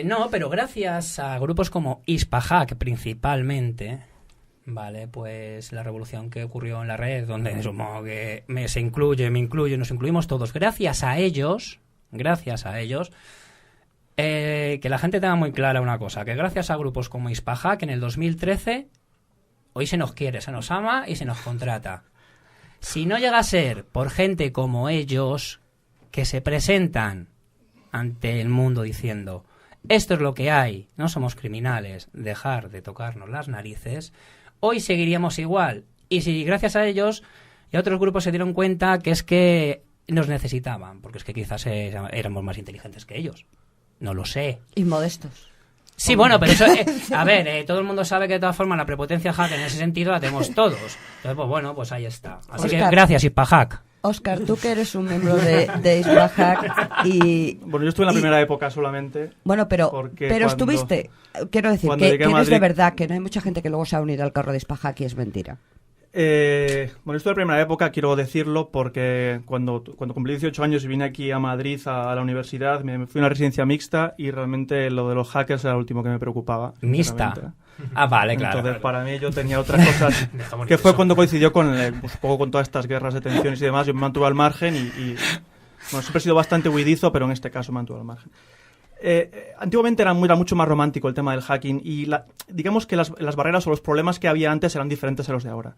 No, pero gracias a grupos como Ispajak principalmente, vale, pues la revolución que ocurrió en la red, donde supongo que me incluye, nos incluimos todos, gracias a ellos, que la gente tenga muy clara una cosa, que gracias a grupos como Ispajak en el 2013, hoy se nos quiere, se nos ama y se nos contrata. Si no llega a ser por gente como ellos, que se presentan ante el mundo diciendo esto es lo que hay, no somos criminales, dejar de tocarnos las narices, hoy seguiríamos igual. Y si gracias a ellos y a otros grupos se dieron cuenta que es que nos necesitaban, porque es que quizás éramos más inteligentes que ellos. No lo sé. Y modestos. Sí, bueno, pero eso, a ver, todo el mundo sabe que de todas formas la prepotencia hacker en ese sentido la tenemos todos. Entonces, pues bueno, pues ahí está. Así que gracias, Ispahack. Óscar, tú que eres un miembro de Ispahack y... Bueno, yo estuve en la primera época solamente. Bueno, pero estuviste... Quiero decir que eres de verdad, que no hay mucha gente que luego se ha unido al carro de Ispahack y es mentira. Bueno, esto de la primera época quiero decirlo porque cuando cumplí 18 años y vine aquí a Madrid a la universidad, me fui a una residencia mixta y realmente lo de los hackers era lo último que me preocupaba. ¿Mixta? Ah, vale, claro. Entonces, para mí yo tenía otras cosas que fue cuando coincidió con pues, un poco con todas estas guerras de tensiones y demás. Yo me mantuve al margen y bueno, siempre he sido bastante huidizo, pero en este caso me mantuve al margen. Antiguamente era mucho más romántico el tema del hacking y digamos que las barreras o los problemas que había antes eran diferentes a los de ahora.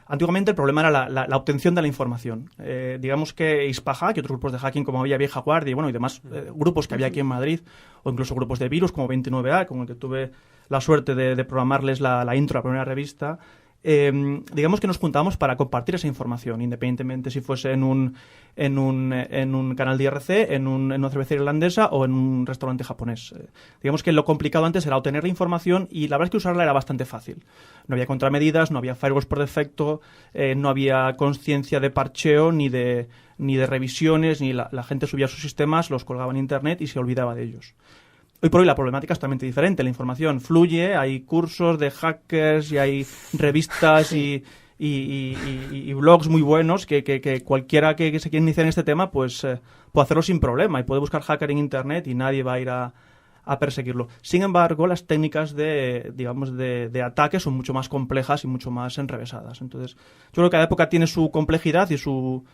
Antiguamente el problema era la obtención de la información. Digamos que Ispahack y otros grupos de hacking como había Vieja Guardia y demás grupos que había aquí en Madrid, o incluso grupos de virus como 29A, con el que tuve la suerte de programarles la intro a la primera revista, digamos que nos juntábamos para compartir esa información, independientemente si fuese en un canal de IRC, en una cervecería irlandesa o en un restaurante japonés. Digamos que lo complicado antes era obtener la información y la verdad es que usarla era bastante fácil. No había contramedidas, no había firewalls por defecto, no había conciencia de parcheo ni de revisiones, ni la gente subía sus sistemas, los colgaba en internet y se olvidaba de ellos. Hoy por hoy la problemática es totalmente diferente. La información fluye, hay cursos de hackers y hay revistas y blogs muy buenos que cualquiera que se quiera iniciar en este tema pues puede hacerlo sin problema y puede buscar hacker en internet y nadie va a ir a perseguirlo. Sin embargo, las técnicas de ataque son mucho más complejas y mucho más enrevesadas. Entonces, yo creo que cada época tiene su complejidad y su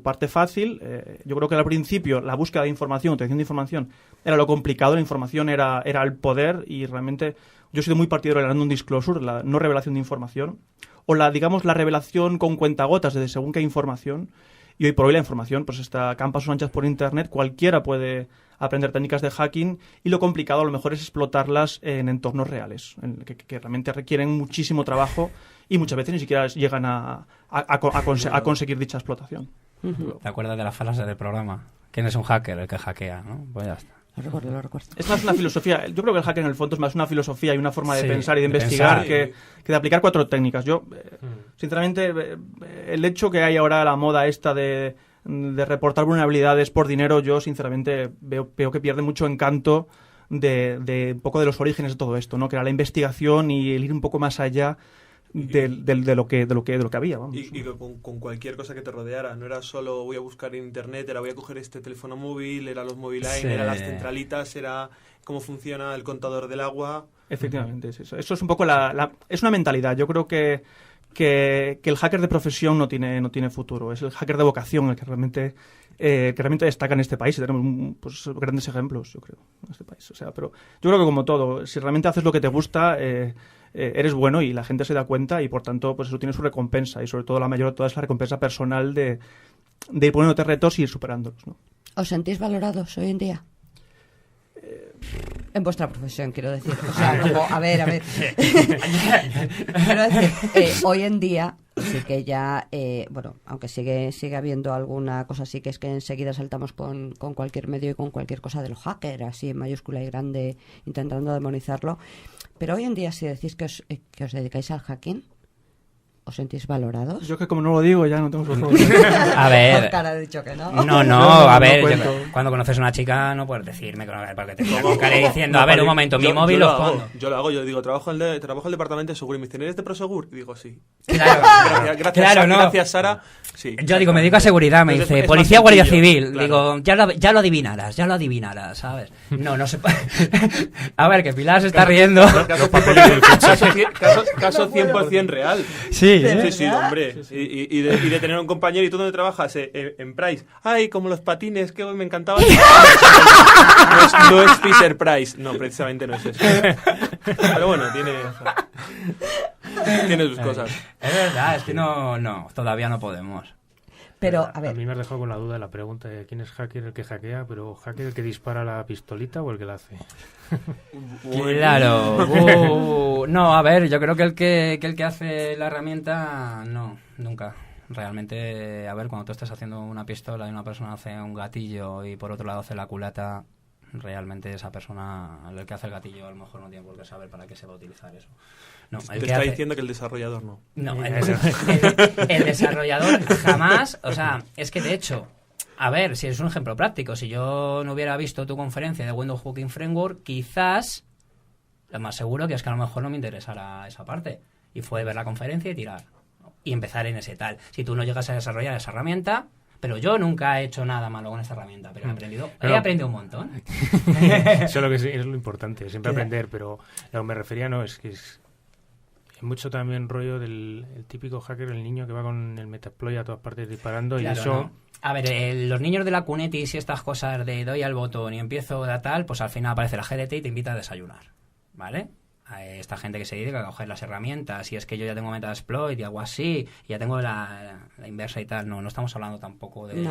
parte fácil. Yo creo que al principio la búsqueda de información, obtención de información, era lo complicado, la información era el poder y realmente yo he sido muy partidario de la non-disclosure, la no revelación de información, o la revelación con cuentagotas de según qué información. Y hoy por hoy la información pues está a campas o anchas por internet, cualquiera puede aprender técnicas de hacking y lo complicado a lo mejor es explotarlas en entornos reales, que realmente requieren muchísimo trabajo y muchas veces ni siquiera llegan a conseguir dicha explotación. ¿Te acuerdas de la frase del programa? ¿Quién es un hacker? El que hackea, ¿no? Pues ya está. Lo recuerdo. Es más una filosofía. Yo creo que el hacker en el fondo es más una filosofía y una forma de pensar y de investigar que de aplicar 4 técnicas. Yo, sinceramente, el hecho que hay ahora la moda esta de reportar vulnerabilidades por dinero, yo sinceramente veo que pierde mucho encanto de un poco de los orígenes de todo esto, ¿no? Que era la investigación y el ir un poco más allá de lo que había, vamos. Y con cualquier cosa que te rodeara, no era solo voy a buscar en internet, era voy a coger este teléfono móvil, era los mobile line, era las centralitas, era cómo funciona el contador del agua. Efectivamente, es eso. Eso es un poco es una mentalidad. Yo creo que el hacker de profesión no tiene futuro. Es el hacker de vocación el que realmente destaca en este país y tenemos pues grandes ejemplos, yo creo, en este país. O sea, pero yo creo que como todo, si realmente haces lo que te gusta, eres bueno y la gente se da cuenta y por tanto pues eso tiene su recompensa y sobre todo la mayor de todas es la recompensa personal de ir poniéndote retos y ir superándolos, ¿no? ¿Os sentís valorados hoy en día? En vuestra profesión, quiero decir. O sea, como, a ver. Quiero decir, hoy en día sí que ya, aunque sigue habiendo alguna cosa así que es que enseguida saltamos con cualquier medio y con cualquier cosa del hacker, así en mayúscula y grande, intentando demonizarlo. Pero hoy en día, si decís que os dedicáis al hacking, ¿os sentís valorados? Yo que como no lo digo ya no tengo su A ver. Oscar ha dicho que no. A ver, cuando conoces a una chica no puedes decirme porque te estoy diciendo, a ver, un momento, mi móvil lo pongo. Yo lo hago, yo digo, trabajo el departamento de seguro y me dicen, ¿eres de Prosegur? Y digo, sí. Claro, gracias, Sara. Sí. Yo digo, me dedico a seguridad, me dice, policía, guardia civil. Claro. Digo, ya lo adivinarás, ¿sabes? No se puede. A ver, que Pilar se está riendo. Caso 100% real. Sí, sí, hombre. Sí. Y de tener un compañero, ¿y tú dónde trabajas? En Price. Ay, como los patines, que me encantaba. No es Fisher Price. No, precisamente no es eso. Pero bueno, tiene sus cosas. Es verdad, es que no, todavía no podemos. Pero, a ver. A mí me has dejado con la duda de la pregunta de quién es hacker el que hackea, pero hacker el que dispara la pistolita o el que la hace. Claro. No, a ver, yo creo que el que hace la herramienta, no, nunca. Realmente, a ver, cuando tú estás haciendo una pistola y una persona hace un gatillo y por otro lado hace la culata, realmente esa persona, el que hace el gatillo, a lo mejor no tiene por qué saber para qué se va a utilizar eso. No, te está diciendo que el desarrollador no. No, el desarrollador jamás, o sea, es que de hecho, a ver, si es un ejemplo práctico, si yo no hubiera visto tu conferencia de Windows Hooking Framework, quizás, lo más seguro que es que a lo mejor no me interesara esa parte, y fue ver la conferencia y tirar, y empezar en ese tal. Si tú no llegas a desarrollar esa herramienta, pero yo nunca he hecho nada malo con esta herramienta, pero he aprendido un montón. Eso es lo que es lo importante, siempre aprender, pero lo que me refería no es que es mucho también rollo del el típico hacker, el niño que va con el Metasploit a todas partes disparando, claro, y eso... No. A ver, los niños de la Cunetis y estas cosas de doy al botón y empiezo a tal, pues al final aparece la GDT y te invita a desayunar, ¿vale? A esta gente que se dedica a coger las herramientas, y es que yo ya tengo Metasploit y algo así, y ya tengo la inversa y tal. No estamos hablando tampoco de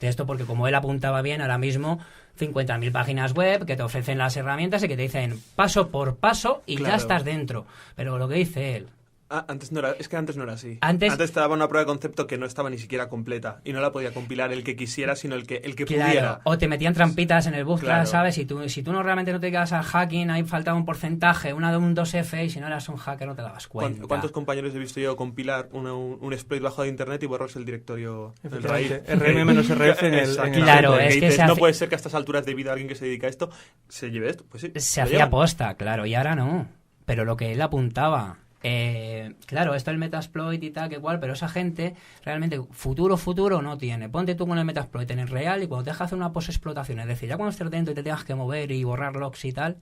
esto, porque como él apuntaba bien, ahora mismo 50.000 páginas web que te ofrecen las herramientas y que te dicen paso por paso y ya estás dentro. Pero lo que dice él... antes no era así. Antes te daba una prueba de concepto que no estaba ni siquiera completa y no la podía compilar el que quisiera, sino el que pudiera. O te metían trampitas en el bootstrap, ¿sabes? Si tú no realmente no te dedicabas al hacking, ahí faltaba un porcentaje, de un 2F, y si no eras un hacker no te dabas cuenta. ¿Cuántos compañeros he visto yo compilar un exploit bajado de internet y borrarse el directorio del RAID? RM-RF en el... Claro, es que no puede ser que a estas alturas de vida alguien que se dedica a esto se lleve esto. Pues sí, se hacía posta, claro, y ahora no. Pero lo que él apuntaba... claro, esto es el Metasploit y tal, que igual, pero esa gente realmente futuro no tiene. Ponte tú con el Metasploit en el real y cuando te dejas hacer una post-explotación, es decir, ya cuando estés dentro y te tengas que mover y borrar logs y tal,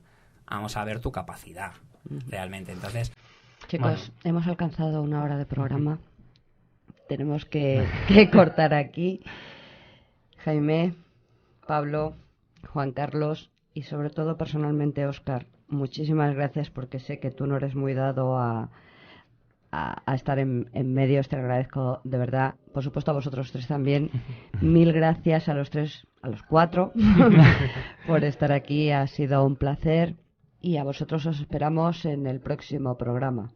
vamos a ver tu capacidad realmente. Entonces, chicos, hemos alcanzado 1 hora de programa. Tenemos que cortar aquí. Jaime, Pablo, Juan Carlos y sobre todo personalmente Óscar, muchísimas gracias, porque sé que tú no eres muy dado a estar en medios. Te agradezco de verdad, por supuesto a vosotros tres también. Mil gracias a los 4 por estar aquí, ha sido un placer, y a vosotros os esperamos en el próximo programa.